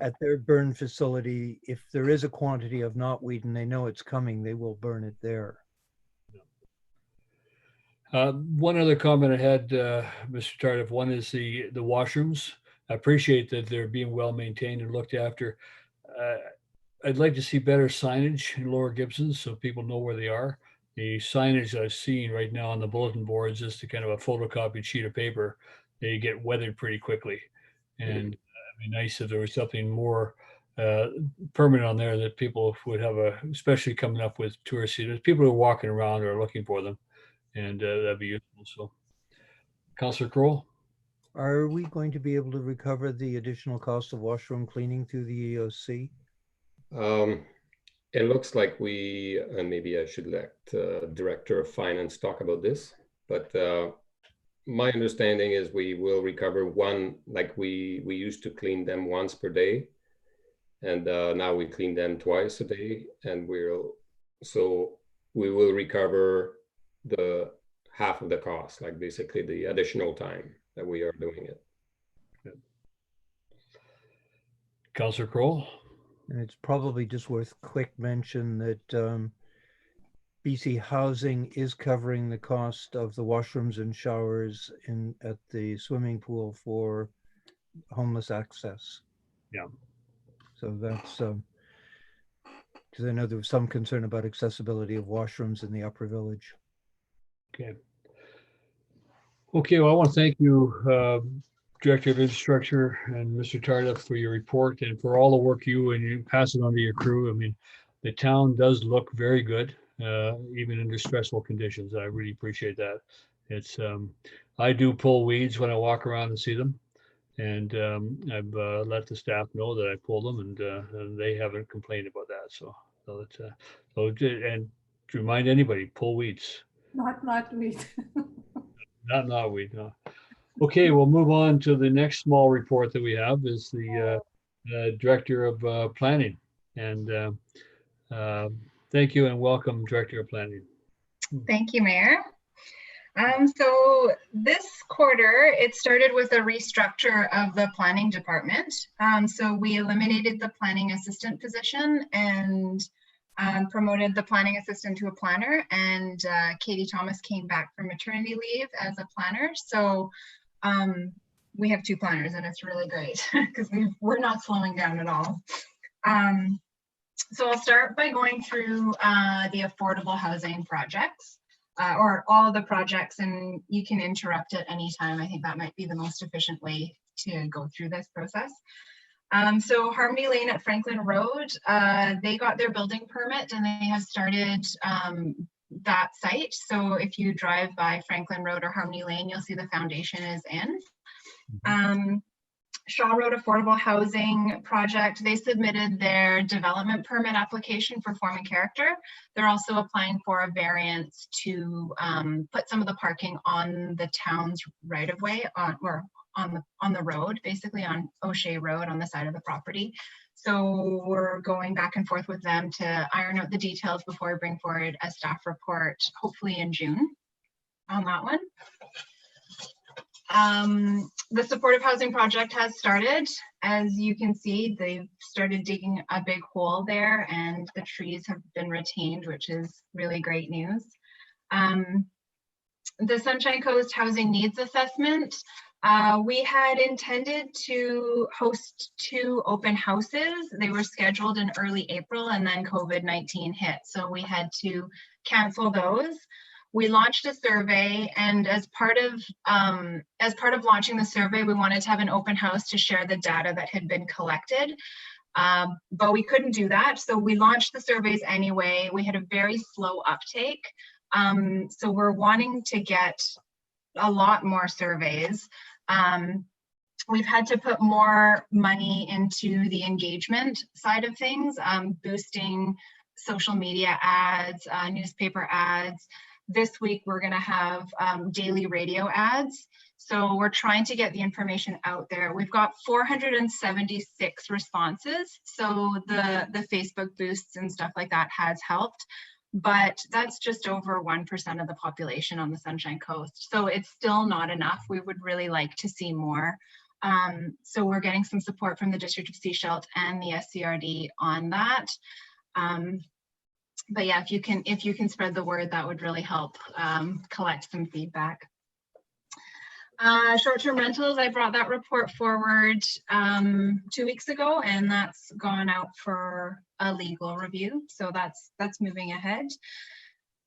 at their burn facility, if there is a quantity of knotweed and they know it's coming, they will burn it there. One other comment I had, Mr. Tardif, one is the washrooms. I appreciate that they're being well maintained and looked after. I'd like to see better signage in Lower Gibsons so people know where they are. The signage I've seen right now on the bulletin boards is the kind of a photocopied sheet of paper. They get weathered pretty quickly. And it'd be nice if there was something more permanent on there that people would have especially coming up with tourists. People who are walking around or looking for them. And that'd be useful. So, Councillor Kroll? Are we going to be able to recover the additional cost of washroom cleaning through the EOC? It looks like we, and maybe I should let Director of Finance talk about this, but my understanding is we will recover one, like we used to clean them once per day, and now we clean them twice a day, and we will recover the half of the cost, like basically the additional time that we are doing it. Good. Councillor Kroll? And it's probably just worth quick mention that BC Housing is covering the cost of the washrooms and showers at the swimming pool for homeless access. Yeah. So that's because I know there was some concern about accessibility of washrooms in the Upper Village. Okay. Okay, well, I want to thank you, Director of Infrastructure and Mr. Tardif, for your report and for all the work you pass it on to your crew. I mean, the town does look very good, even under stressful conditions. I really appreciate that. It's I do pull weeds when I walk around and see them, And I've let the staff know that I pulled them, and they haven't complained about that. So it's and to remind anybody, pull weeds, Not with. not knotweed. No. Okay, we'll move on to the next small report that we have is the Director of Planning. And thank you and welcome, Director of Planning. Thank you, Mayor. So this quarter, it started with a restructure of the planning department. So we eliminated the planning assistant position and promoted the planning assistant to a planner, and Katie Thomas came back from maternity leave as a planner. So we have 2 planners, and it's really great because we're not slowing down at all. So I'll start by going through the affordable housing projects, or all the projects, and you can interrupt at any time. I think that might be the most efficient way to go through this process. So Harmony Lane at Franklin Road, they got their building permit and they have started that site. So if you drive by Franklin Road or Harmony Lane, you'll see the foundation is in. Shaw Road Affordable Housing Project, they submitted their development permit application for form and character. They're also applying for a variance to put some of the parking on the town's right of way, on the road, basically on O'Shea Road on the side of the property. So we're going back and forth with them to iron out the details before we bring forward a staff report, hopefully in June on that one. The supportive housing project has started. As you can see, they've started digging a big hole there and the trees have been retained, which is really great news. The Sunshine Coast Housing Needs Assessment, we had intended to host 2 open houses. They were scheduled in early April and then COVID-19 hit, so we had to cancel those. We launched a survey, and as part of launching the survey, we wanted to have an open house to share the data that had been collected, but we couldn't do that. So we launched the surveys anyway. We had a very slow uptake. So we're wanting to get a lot more surveys. We've had to put more money into the engagement side of things, boosting social media ads, newspaper ads. This week, we're going to have daily radio ads. So we're trying to get the information out there. We've got 476 responses. So the Facebook boosts and stuff like that has helped, but that's just over 1% of the population on the Sunshine Coast. So it's still not enough. We would really like to see more. So we're getting some support from the District of Sechelt and the SCRD on that. But yeah, if you can spread the word, that would really help collect some feedback. Short-term rentals, I brought that report forward 2 weeks ago, and that's gone out for a legal review. So that's moving ahead.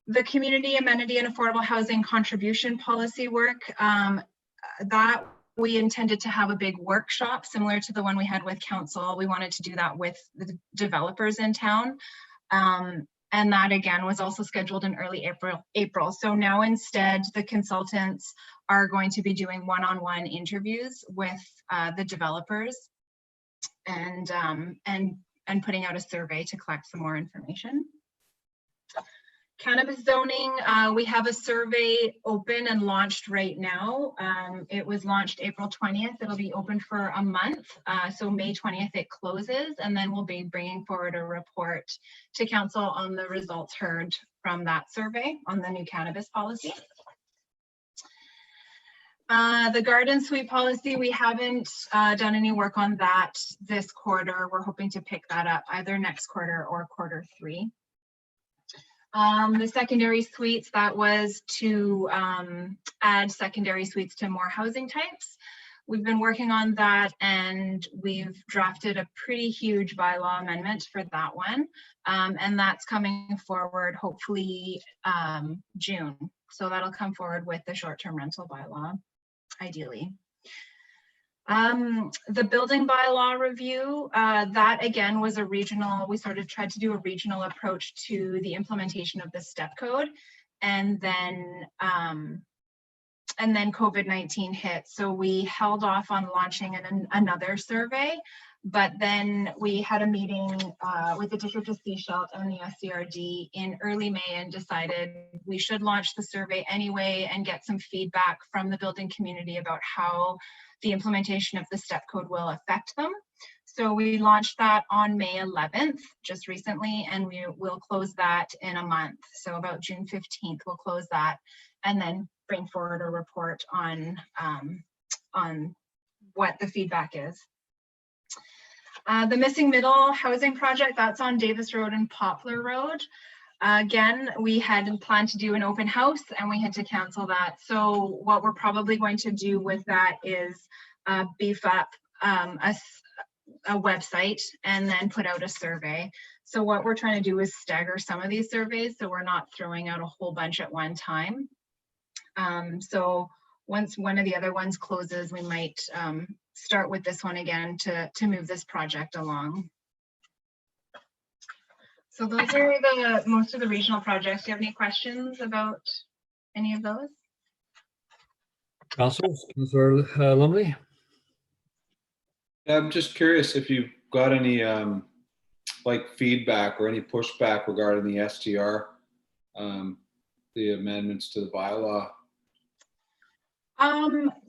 The community amenity and affordable housing contribution policy work, that we intended to have a big workshop similar to the one we had with council. We wanted to do that with the developers in town. And that again was also scheduled in early April. So now instead, the consultants are going to be doing one-on-one interviews with the developers and putting out a survey to collect some more information. Cannabis zoning, we have a survey open and launched right now. It was launched April 20th. It'll be open for a month. So May 20th it closes, and then we'll be bringing forward a report to council on the results heard from that survey on the new cannabis policy. The garden suite policy, we haven't done any work on that this quarter. We're hoping to pick that up either next quarter or quarter 3. The secondary suites, that was to add secondary suites to more housing types. We've been working on that, and we've drafted a pretty huge bylaw amendment for that one. And that's coming forward hopefully June. So that'll come forward with the short-term rental bylaw, ideally. The building bylaw review, that again was a regional, we sort of tried to do a regional approach to the implementation of the step code. And then and then COVID-19 hit. So we held off on launching another survey, but then we had a meeting with the District of Sechelt and the SCRD in early May and decided we should launch the survey anyway and get some feedback from the building community about how the implementation of the STEP code will affect them. So we launched that on May 11th, just recently, and we will close that in a month. So about June 15th, we'll close that and then bring forward a report on what the feedback is. The Missing Middle housing project, that's on Davis Road and Poplar Road. Again, we had planned to do an open house and we had to cancel that. So what we're probably going to do with that is beef up a website and then put out a survey. So what we're trying to do is stagger some of these surveys so we're not throwing out a whole bunch at one time. So once one of the other ones closes, we might start with this one again to move this project along. So those are the most of the regional projects. Do you have any questions about any of those? Councillor Lumley? I'm just curious if you've got any like feedback or any pushback regarding the STR, the amendments to the bylaw.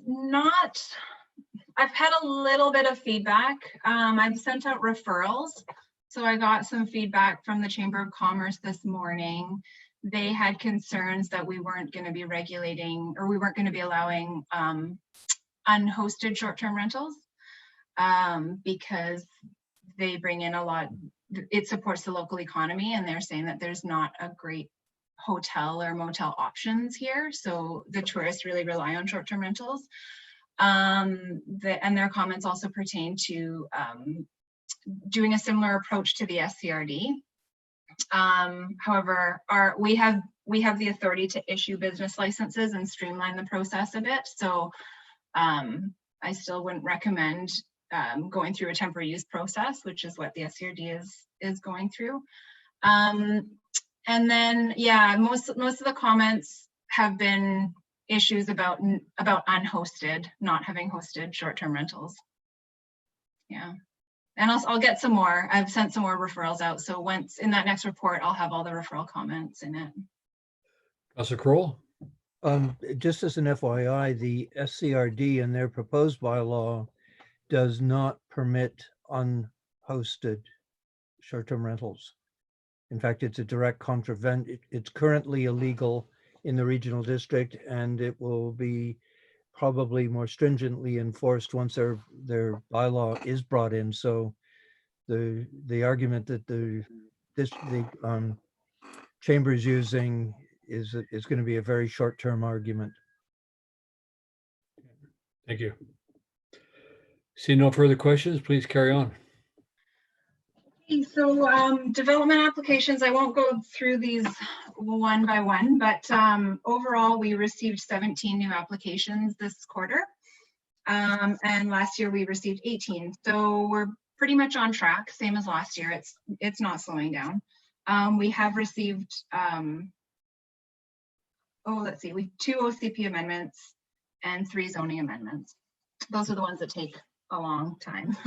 Not, I've had a little bit of feedback. I've sent out referrals. So I got some feedback from the Chamber of Commerce this morning. They had concerns that we weren't going to be regulating, or we weren't going to be allowing unhosted short-term rentals because they bring in a lot, it supports the local economy, and they're saying that there's not a great hotel or motel options here. So the tourists really rely on short-term rentals. And their comments also pertain to doing a similar approach to the SCRD. However, we have the authority to issue business licenses and streamline the process a bit. So I still wouldn't recommend going through a temporary use process, which is what the SCRD is going through. And then, yeah, most of the comments have been issues about unhosted, not having hosted short-term rentals. Yeah, and I'll get some more. I've sent some more referrals out. So once in that next report, I'll have all the referral comments in it. Councillor Kroll? Just as an FYI, the SCRD in their proposed bylaw does not permit unhosted short-term rentals. In fact, it's a direct contravention. It's currently illegal in the regional district, and it will be probably more stringently enforced once their bylaw is brought in. So the argument that the chamber is using is going to be a very short-term argument. Thank you. See no further questions, please carry on. So development applications, I won't go through these one by one, but overall we received 17 new applications this quarter. And last year we received 18. So we're pretty much on track, same as last year. It's not slowing down. We have received, let's see, 2 OCP amendments and 3 zoning amendments. Those are the ones that take a long time.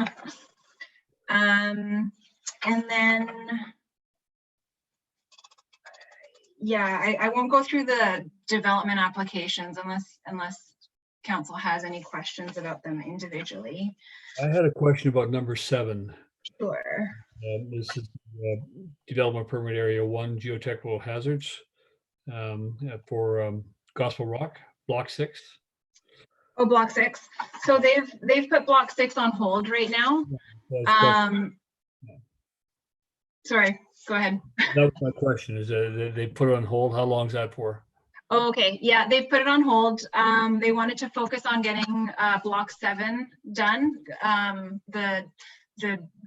And then, yeah, I won't go through the development applications unless council has any questions about them individually. I had a question about number 7. Sure. This is development permit area 1 geotechnical hazards for Gospel Rock, block 6. Oh, block 6. So they've put block 6 on hold right now. Sorry, go ahead. That was my question, is they put it on hold. How long is that for? Oh, okay, yeah, they've put it on hold. They wanted to focus on getting block 7 done, the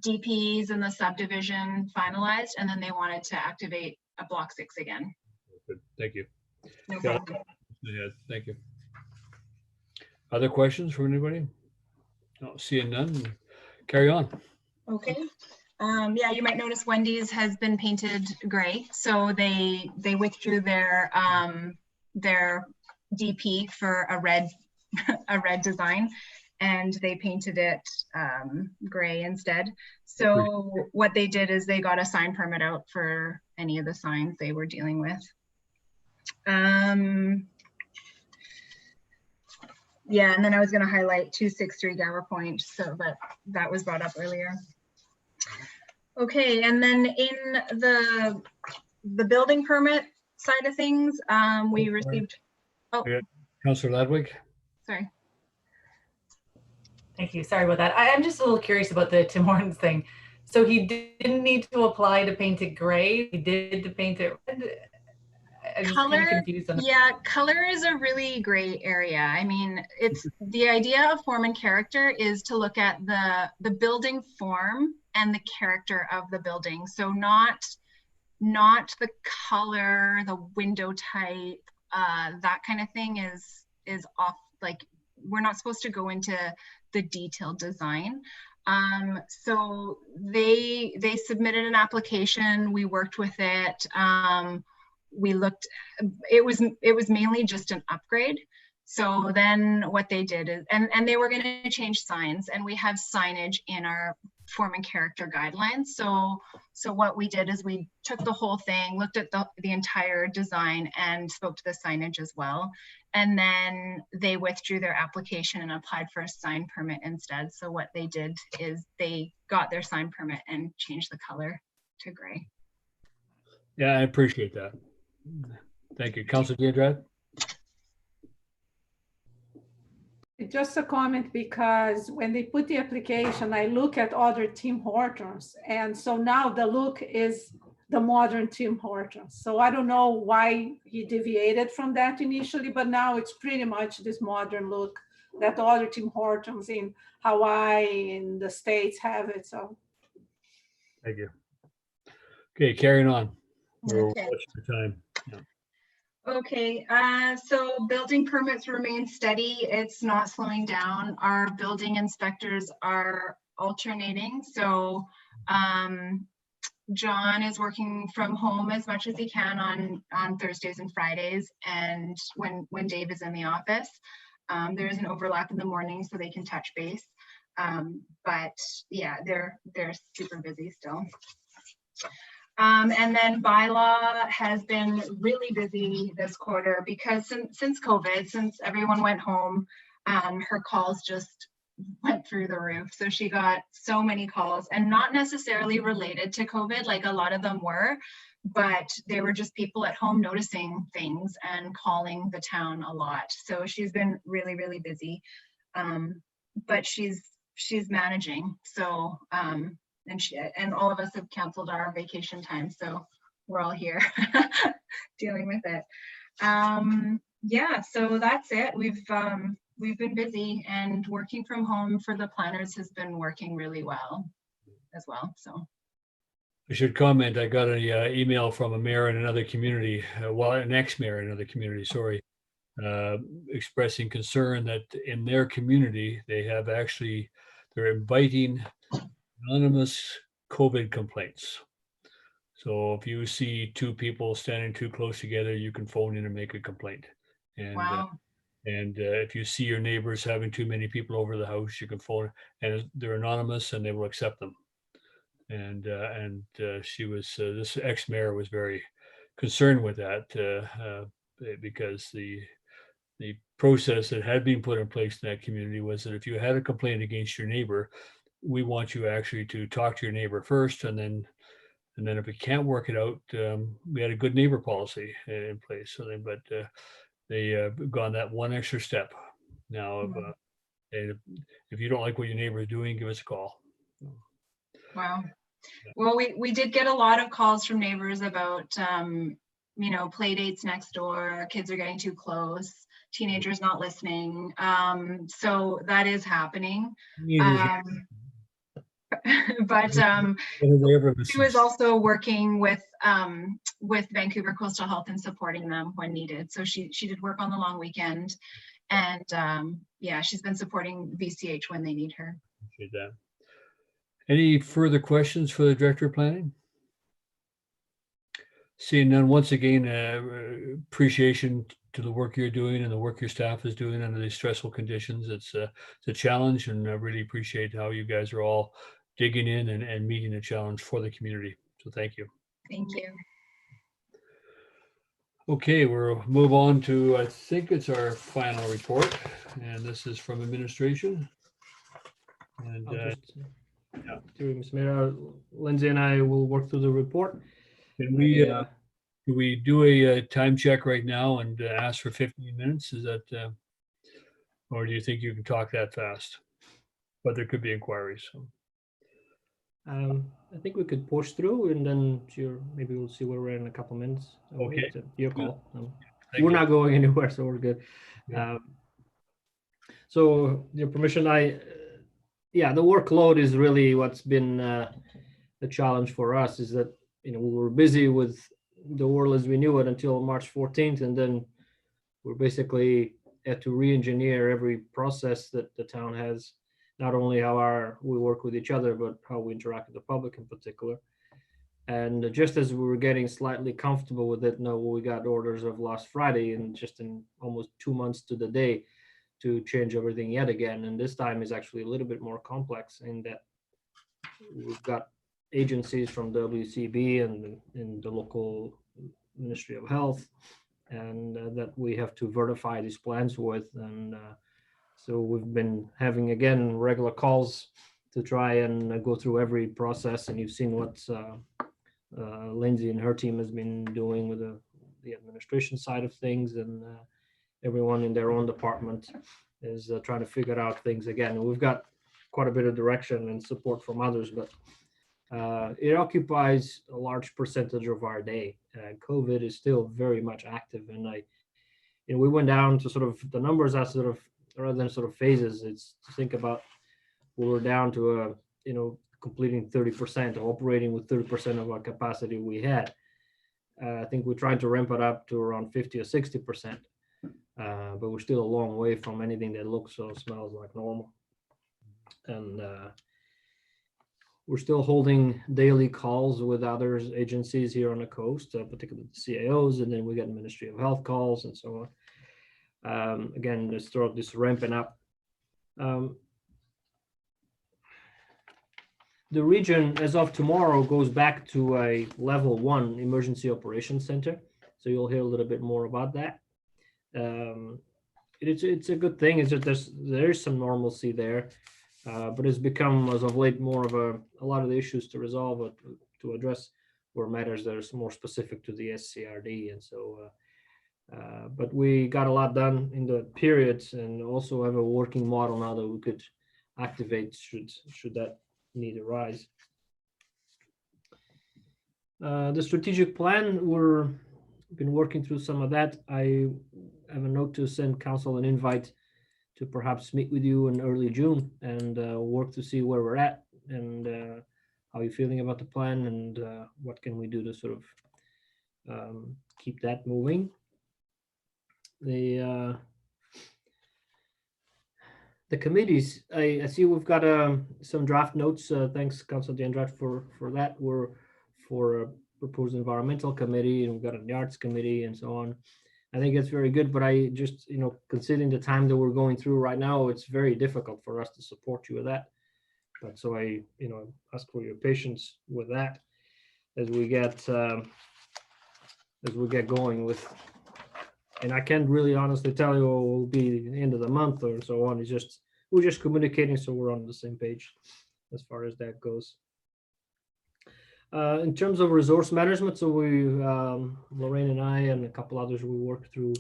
DPs and the subdivision finalized, and then they wanted to activate a block 6 again. Good. Thank you. No problem. Yeah, thank you. Other questions from anybody? No, seeing none. Carry on. Okay. Yeah, you might notice Wendy's has been painted gray. So they withdrew their DP for a red a red design, and they painted it gray instead. So what they did is they got a sign permit out for any of the signs they were dealing with. Yeah, and then I was going to highlight 263 Gower Point, so that was brought up earlier. Okay, and then in the building permit side of things, we received. Oh, Councillor Ladwig. Sorry. Thank you. Sorry about that. I'm just a little curious about the Tim Hortons thing. So he didn't need to apply to paint it gray. He did to paint it red. I'm just kind of confused on yeah, color is a really gray area. I mean, it's the idea of form and character is to look at the building form and the character of the building. So not the color, the window type, that kind of thing is off. Like, we're not supposed to go into the detailed design. So they submitted an application. We worked with it. We looked, it was mainly just an upgrade. So then what they did is, and they were going to change signs, and we have signage in our form and character guidelines. So what we did is we took the whole thing, looked at the entire design, and spoke to the signage as well. And then they withdrew their application and applied for a sign permit instead. So what they did is they got their sign permit and changed the color to gray. Yeah, I appreciate that. Thank you. Councillor Diandrad. Just a comment, because when they put the application, I look at other Tim Hortons, and so now the look is the modern Tim Hortons. So I don't know why he deviated from that initially, but now it's pretty much this modern look that other Tim Hortons in Hawaii, in the States have it. So Thank you. Okay, carrying on. We're Okay. watching the time. Yeah. Okay, so building permits remain steady. It's not slowing down. Our building inspectors are alternating. So John is working from home as much as he can on Thursdays and Fridays, and when Dave is in the office. There is an overlap in the morning so they can touch base. But yeah, they're super busy still. And then bylaw has been really busy this quarter because since COVID, since everyone went home, her calls just went through the roof. So she got so many calls, and not necessarily related to COVID, like a lot of them were, but they were just people at home noticing things and calling the town a lot. So she's been really, really busy, but she's managing. So, and all of us have canceled our vacation time, so we're all here dealing with it. Yeah, so that's it. We've been busy, and working from home for the planners has been working really well as well. So I should comment, I got an email from a mayor in another community, well, an ex-mayor in another community, sorry, expressing concern that in their community, they're inviting anonymous COVID complaints. So if you see two people standing too close together, you can phone in and make a complaint. And wow. If you see your neighbors having too many people over the house, you can phone, and they're anonymous and they will accept them. And she was, this ex-mayor was very concerned with that because the process that had been put in place in that community was that if you had a complaint against your neighbor, we want you actually to talk to your neighbor first, and then if we can't work it out, we had a good neighbor policy in place. So they gone that one extra step. Now, if you don't like what your neighbor is doing, give us a call. Wow. Well, we did get a lot of calls from neighbors about play dates next door, kids are getting too close, teenagers not listening. So that is happening. But she was also working with Vancouver Coastal Health and supporting them when needed. So she did work on the long weekend, and yeah, she's been supporting VCH when they need her. Appreciate that. Any further questions for the Director of Planning? Seeing none, once again, appreciation to the work you're doing and the work your staff is doing under these stressful conditions. It's a challenge, and I really appreciate how you guys are all digging in and meeting the challenge for the community. So thank you. Thank you. Okay, we'll move on to, I think it's our final report, and this is from administration. And I'll just, through Ms. Mayor, Lindsay and I will work through the report. can we, do we do a time check right now and ask for 15 minutes? Is that, or do you think you can talk that fast? But there could be inquiries. So. I think we could push through, and then maybe we'll see where we're at in a couple minutes. Okay. Your call. Thank Not going anywhere, so we're good. Yeah. So your permission, yeah, the workload is really what's been the challenge for us, is that, we were busy with the world as we knew it until March 14th, and then we're basically had to re-engineer every process that the town has, not only how we work with each other, but how we interact with the public in particular. And just as we were getting slightly comfortable with it, we got orders of last Friday, and just in almost 2 months to the day, to change everything yet again. And this time is actually a little bit more complex in that we've got agencies from WCB and the local Ministry of Health, and that we have to verify these plans with. And so we've been having, again, regular calls to try and go through every process. And you've seen what Lindsay and her team has been doing with the administration side of things, and everyone in their own department is trying to figure out things again. We've got quite a bit of direction and support from others, but it occupies a large percentage of our day. COVID is still very much active, and we went down to sort of the numbers are sort of, rather than sort of phases. It's to think about we were down to completing 30% or operating with 30% of our capacity we had. I think we're trying to ramp it up to around 50 or 60%. But we're still a long way from anything that looks or smells like normal. And we're still holding daily calls with other agencies here on the coast, particularly the CAOs, and then we get Ministry of Health calls and so on. Again, this ramping up. The region, as of tomorrow, goes back to a level 1 emergency operations center. So you'll hear a little bit more about that. It's a good thing. It's just there's some normalcy there, but it's become, as of late, more of a lot of the issues to resolve or to address were matters that are more specific to the SCRD. And so, but we got a lot done in the periods, and also have a working model now that we could activate should that need arise. The strategic plan, we've been working through some of that. I have a note to send council an invite to perhaps meet with you in early June and work to see where we're at and how you're feeling about the plan, and what can we do to sort of keep that moving. The committees, I see we've got some draft notes. Thanks, Councilor Dendrat, for that. We're for a proposed environmental committee, and we've got a arts committee and so on. I think it's very good, but I just, considering the time that we're going through right now, it's very difficult for us to support you with that. But so I, ask for your patience with that as we get going with. And I can't really honestly tell you what will be the end of the month or so on. It's just, we're just communicating so we're on the same page as far as that goes. In terms of resource management, so Lorraine and I and a couple others, we worked through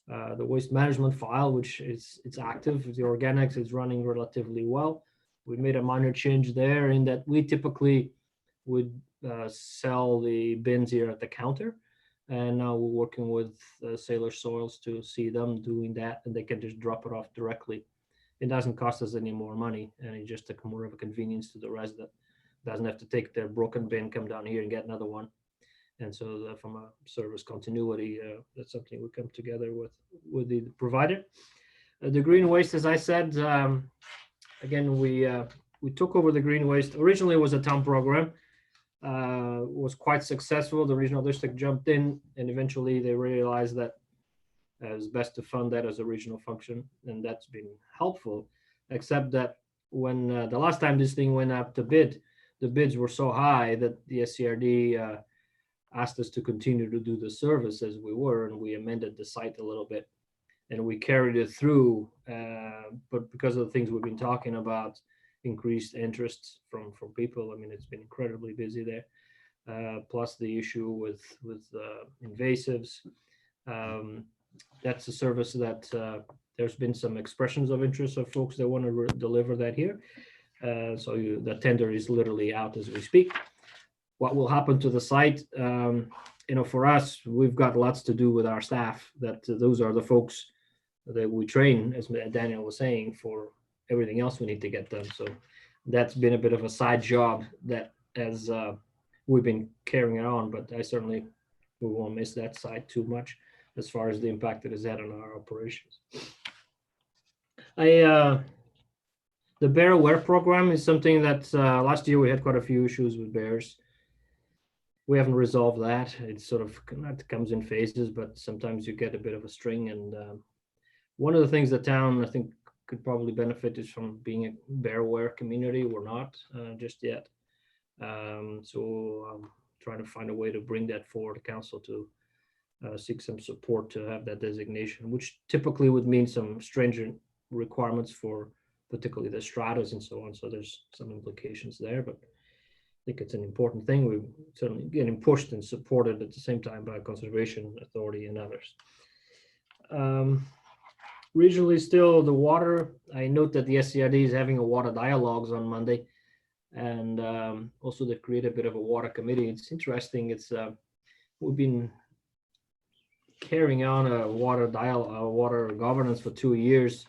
the waste management file, which it's active. The organics is running relatively well. We made a minor change there in that we typically would sell the bins here at the counter. And now we're working with Sailor Soils to see them doing that, and they can just drop it off directly. It doesn't cost us any more money, and it's just more of a convenience to the resident. Doesn't have to take their broken bin, come down here and get another one. And so from a service continuity, that's something we come together with the provider. The green waste, as I said, again, we took over the green waste. Originally, it was a town program. Was quite successful. The regional district jumped in, and eventually they realized that It's best to fund that as a regional function, and that's been helpful, except that when the last time this thing went up to bid, the bids were so high that the SCRD asked us to continue to do the service as we were, and we amended the site a little bit, and we carried it through. But because of the things we've been talking about, increased interest from people, I mean, it's been incredibly busy there. Plus the issue with invasives. That's a service that there's been some expressions of interest of folks that want to deliver that here. So the tender is literally out as we speak. What will happen to the site? For us, we've got lots to do with our staff. That those are the folks that we train, as Daniel was saying, for everything else we need to get done. So that's been a bit of a side job that as we've been carrying it on, but we won't miss that side too much as far as the impact it has had on our operations. The bear aware program is something that last year we had quite a few issues with bears. We haven't resolved that. It sort of comes in phases, but sometimes you get a bit of a string. And one of the things the town, I think, could probably benefit is from being a bear aware community. We're not just yet. So I'm trying to find a way to bring that forward to council to seek some support to have that designation, which typically would mean some stringent requirements for particularly the stratas and so on. So there's some implications there, but I think it's an important thing. We're certainly getting pushed and supported at the same time by Conservation Authority and others. Regionally, still the water. I note that the SCRD is having a water dialogues on Monday, and also they've created a bit of a water committee. It's interesting. It's we've been carrying on a water governance for 2 years,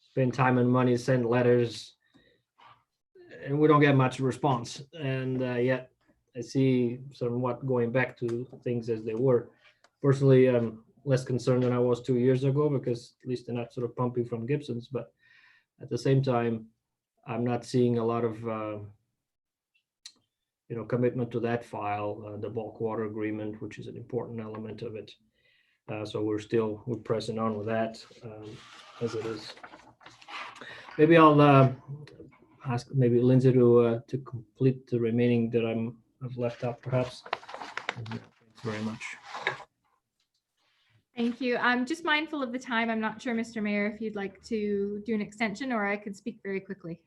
spend time and money, send letters, and we don't get much response. And yet I see somewhat going back to things as they were. Personally, I'm less concerned than I was 2 years ago, because at least they're not sort of pumping from Gibsons, but at the same time, I'm not seeing a lot of commitment to that file, the bulk water agreement, which is an important element of it. So we're pressing on with that as it is. Maybe I'll ask maybe Lindsay to complete the remaining that I've left out, perhaps. Thanks very much. Thank you. I'm just mindful of the time. I'm not sure, Mr. Mayor, if you'd like to do an extension, or I could speak very quickly.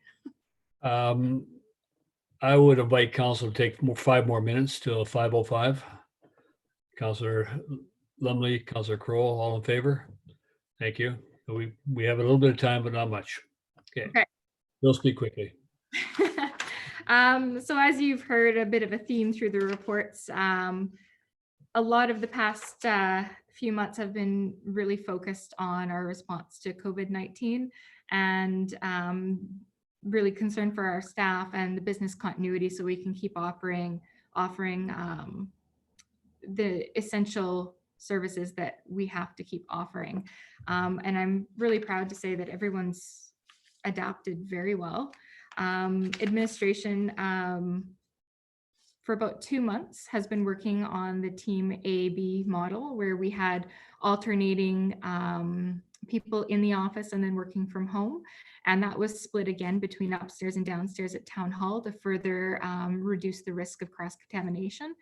I would invite council to take 5 more minutes till 5:05. Councillor Lumley, Councillor Crowell, all in favor? Thank you. We have a little bit of time, but not much. Okay. We'll speak quickly. So as you've heard, a bit of a theme through the reports, a lot of the past few months have been really focused on our response to COVID-19 and really concerned for our staff and the business continuity so we can keep offering the essential services that we have to keep offering. And I'm really proud to say that everyone's adapted very well. Administration for about 2 months has been working on the Team A/B model, where we had alternating people in the office and then working from home. And that was split again between upstairs and downstairs at Town Hall to further reduce the risk of cross-contamination.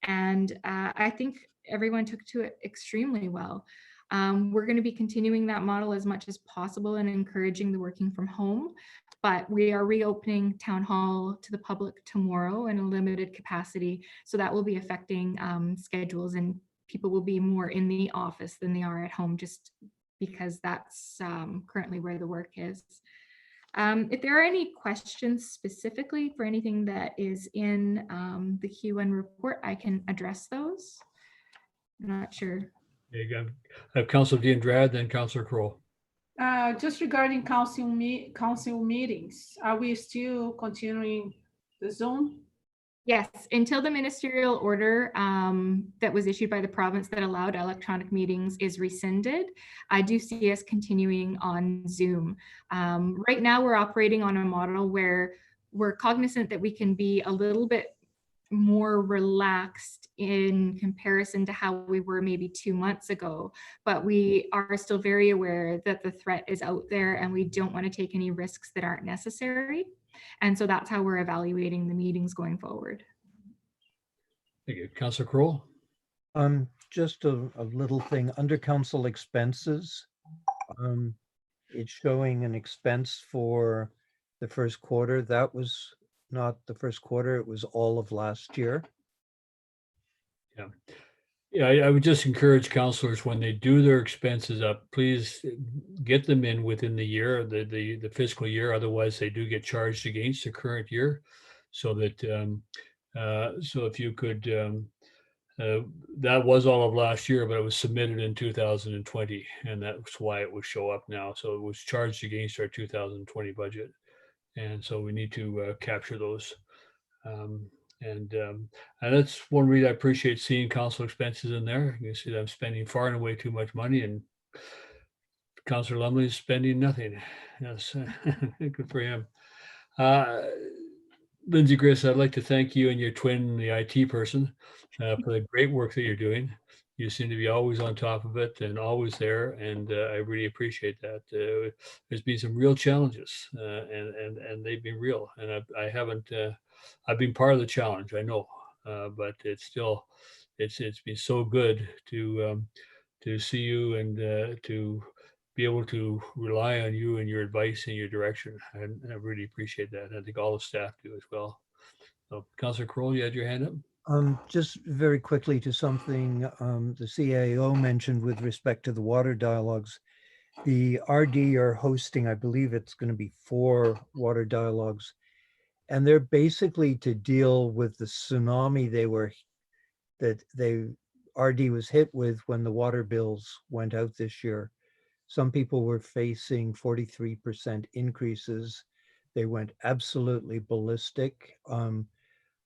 And I think everyone took to it extremely well. We're going to be continuing that model as much as possible and encouraging the working from home. But we are reopening Town Hall to the public tomorrow in a limited capacity. So that will be affecting schedules, and people will be more in the office than they are at home, just because that's currently where the work is. If there are any questions specifically for anything that is in the Q1 report, I can address those. I'm not sure. You got Councillor D'Andrade, then Councillor Crowell. Just regarding council meetings, are we still continuing the Zoom? Yes, until the ministerial order that was issued by the province that allowed electronic meetings is rescinded, I do see us continuing on Zoom. Right now, we're operating on a model where we're cognizant that we can be a little bit more relaxed in comparison to how we were maybe 2 months ago, but we are still very aware that the threat is out there and we don't want to take any risks that aren't necessary. And so that's how we're evaluating the meetings going forward. Thank you. Councillor Kroll? Just a little thing under council expenses. It's showing an expense for the first quarter. That was not the first quarter, it was all of last year. Yeah, I would just encourage councillors when they do their expenses up, please get them in within the year, the fiscal year. Otherwise, they do get charged against the current year. So that so if you could, that was all of last year, but it was submitted in 2020, and that's why it would show up now. So it was charged against our 2020 budget, and so we need to capture those. And that's one reason I appreciate seeing council expenses in there. You see that I'm spending far and away too much money, and Councillor Lumley is spending nothing. Yes, good for him. Lindsay Gris, I'd like to thank you and your twin, the IT person, for the great work that you're doing. You seem to be always on top of it and always there, and I really appreciate that. There's been some real challenges, and they've been real, and I haven't. I've been part of the challenge, I know, but it's still, it's been so good to see you and to be able to rely on you and your advice and your direction. And I really appreciate that. I think all the staff do as well. So, Councillor Kroll, you had your hand up. Just very quickly to something the CAO mentioned with respect to the water dialogues. The RD are hosting, I believe it's going to be 4 water dialogues, and they're basically to deal with the tsunami RD was hit with when the water bills went out this year. Some people were facing 43% increases. They went absolutely ballistic.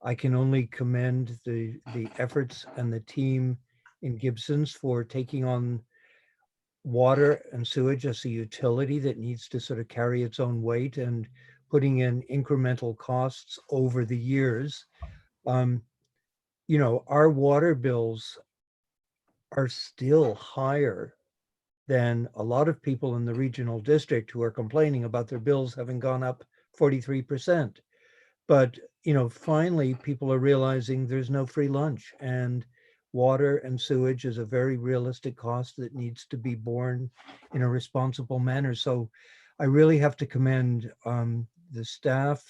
I can only commend the efforts and the team in Gibsons for taking on water and sewage as a utility that needs to sort of carry its own weight and putting in incremental costs over the years. You know, our water bills are still higher than a lot of people in the regional district who are complaining about their bills having gone up 43%. But, you know, finally, people are realizing there's no free lunch, and water and sewage is a very realistic cost that needs to be borne in a responsible manner. So I really have to commend the staff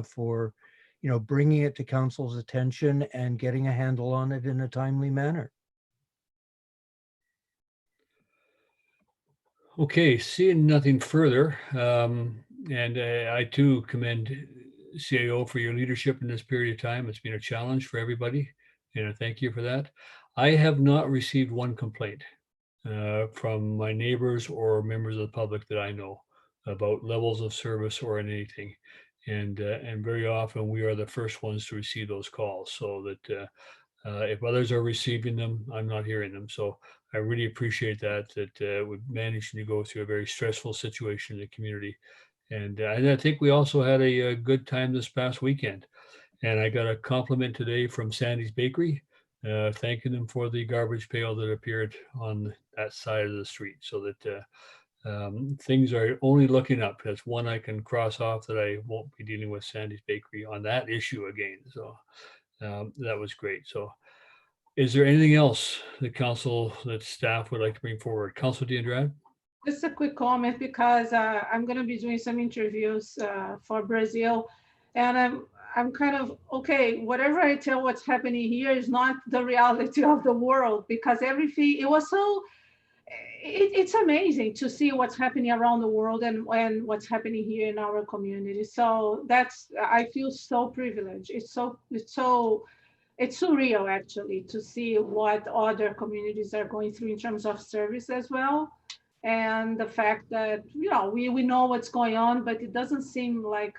for, you know, bringing it to council's attention and getting a handle on it in a timely manner. Okay, seeing nothing further, and I too commend CAO for your leadership in this period of time. It's been a challenge for everybody, and I thank you for that. I have not received one complaint from my neighbors or members of the public that I know about levels of service or anything. And very often we are the first ones to receive those calls, so that if others are receiving them, I'm not hearing them. So I really appreciate that we've managed to go through a very stressful situation in the community. And I think we also had a good time this past weekend. And I got a compliment today from Sandy's Bakery, thanking them for the garbage pail that appeared on that side of the street, so that things are only looking up. That's one I can cross off, that I won't be dealing with Sandy's Bakery on that issue again. So that was great. So is there anything else the council, that staff would like to bring forward? Councilor D'Andrade? Just a quick comment, because I'm going to be doing some interviews for Brazil, and I'm kind of, okay, whatever I tell what's happening here is not the reality of the world, because everything, it was so, it's amazing to see what's happening around the world and what's happening here in our community. So that's, I feel so privileged. It's surreal actually to see what other communities are going through in terms of service as well. And the fact that, you know, we know what's going on, but it doesn't seem like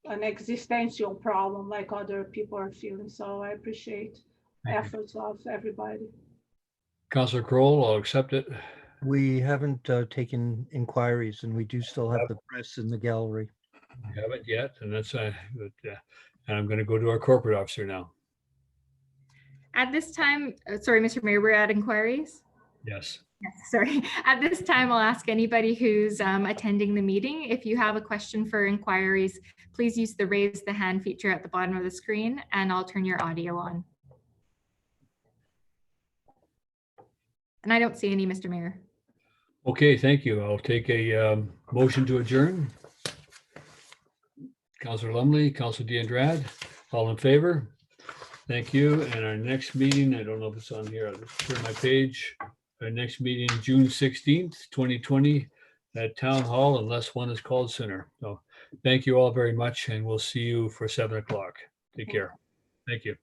an existential problem like other people are feeling. So I appreciate efforts of everybody. Councilor Kroll, I'll accept it. We haven't taken inquiries, and we do still have the press in the gallery. We haven't yet, and that's but And I'm going to go to our corporate officer now. At this time, sorry, Mr. Mayor, we're at inquiries. Yes. Yes, sorry. At this time, I'll ask anybody who's attending the meeting, if you have a question for inquiries, please use the raise the hand feature at the bottom of the screen and I'll turn your audio on. And I don't see any, Mr. Mayor. Okay, thank you. I'll take a motion to adjourn. Councillor Lumley, Councillor Diandrad, all in favor? Thank you. And our next meeting, I don't know if it's on here, I'll just turn my page. Our next meeting, June 16th, 2020 at Town Hall, unless one is called sooner. So thank you all very much and we'll see you for 7 o'clock. Take care. Thank you.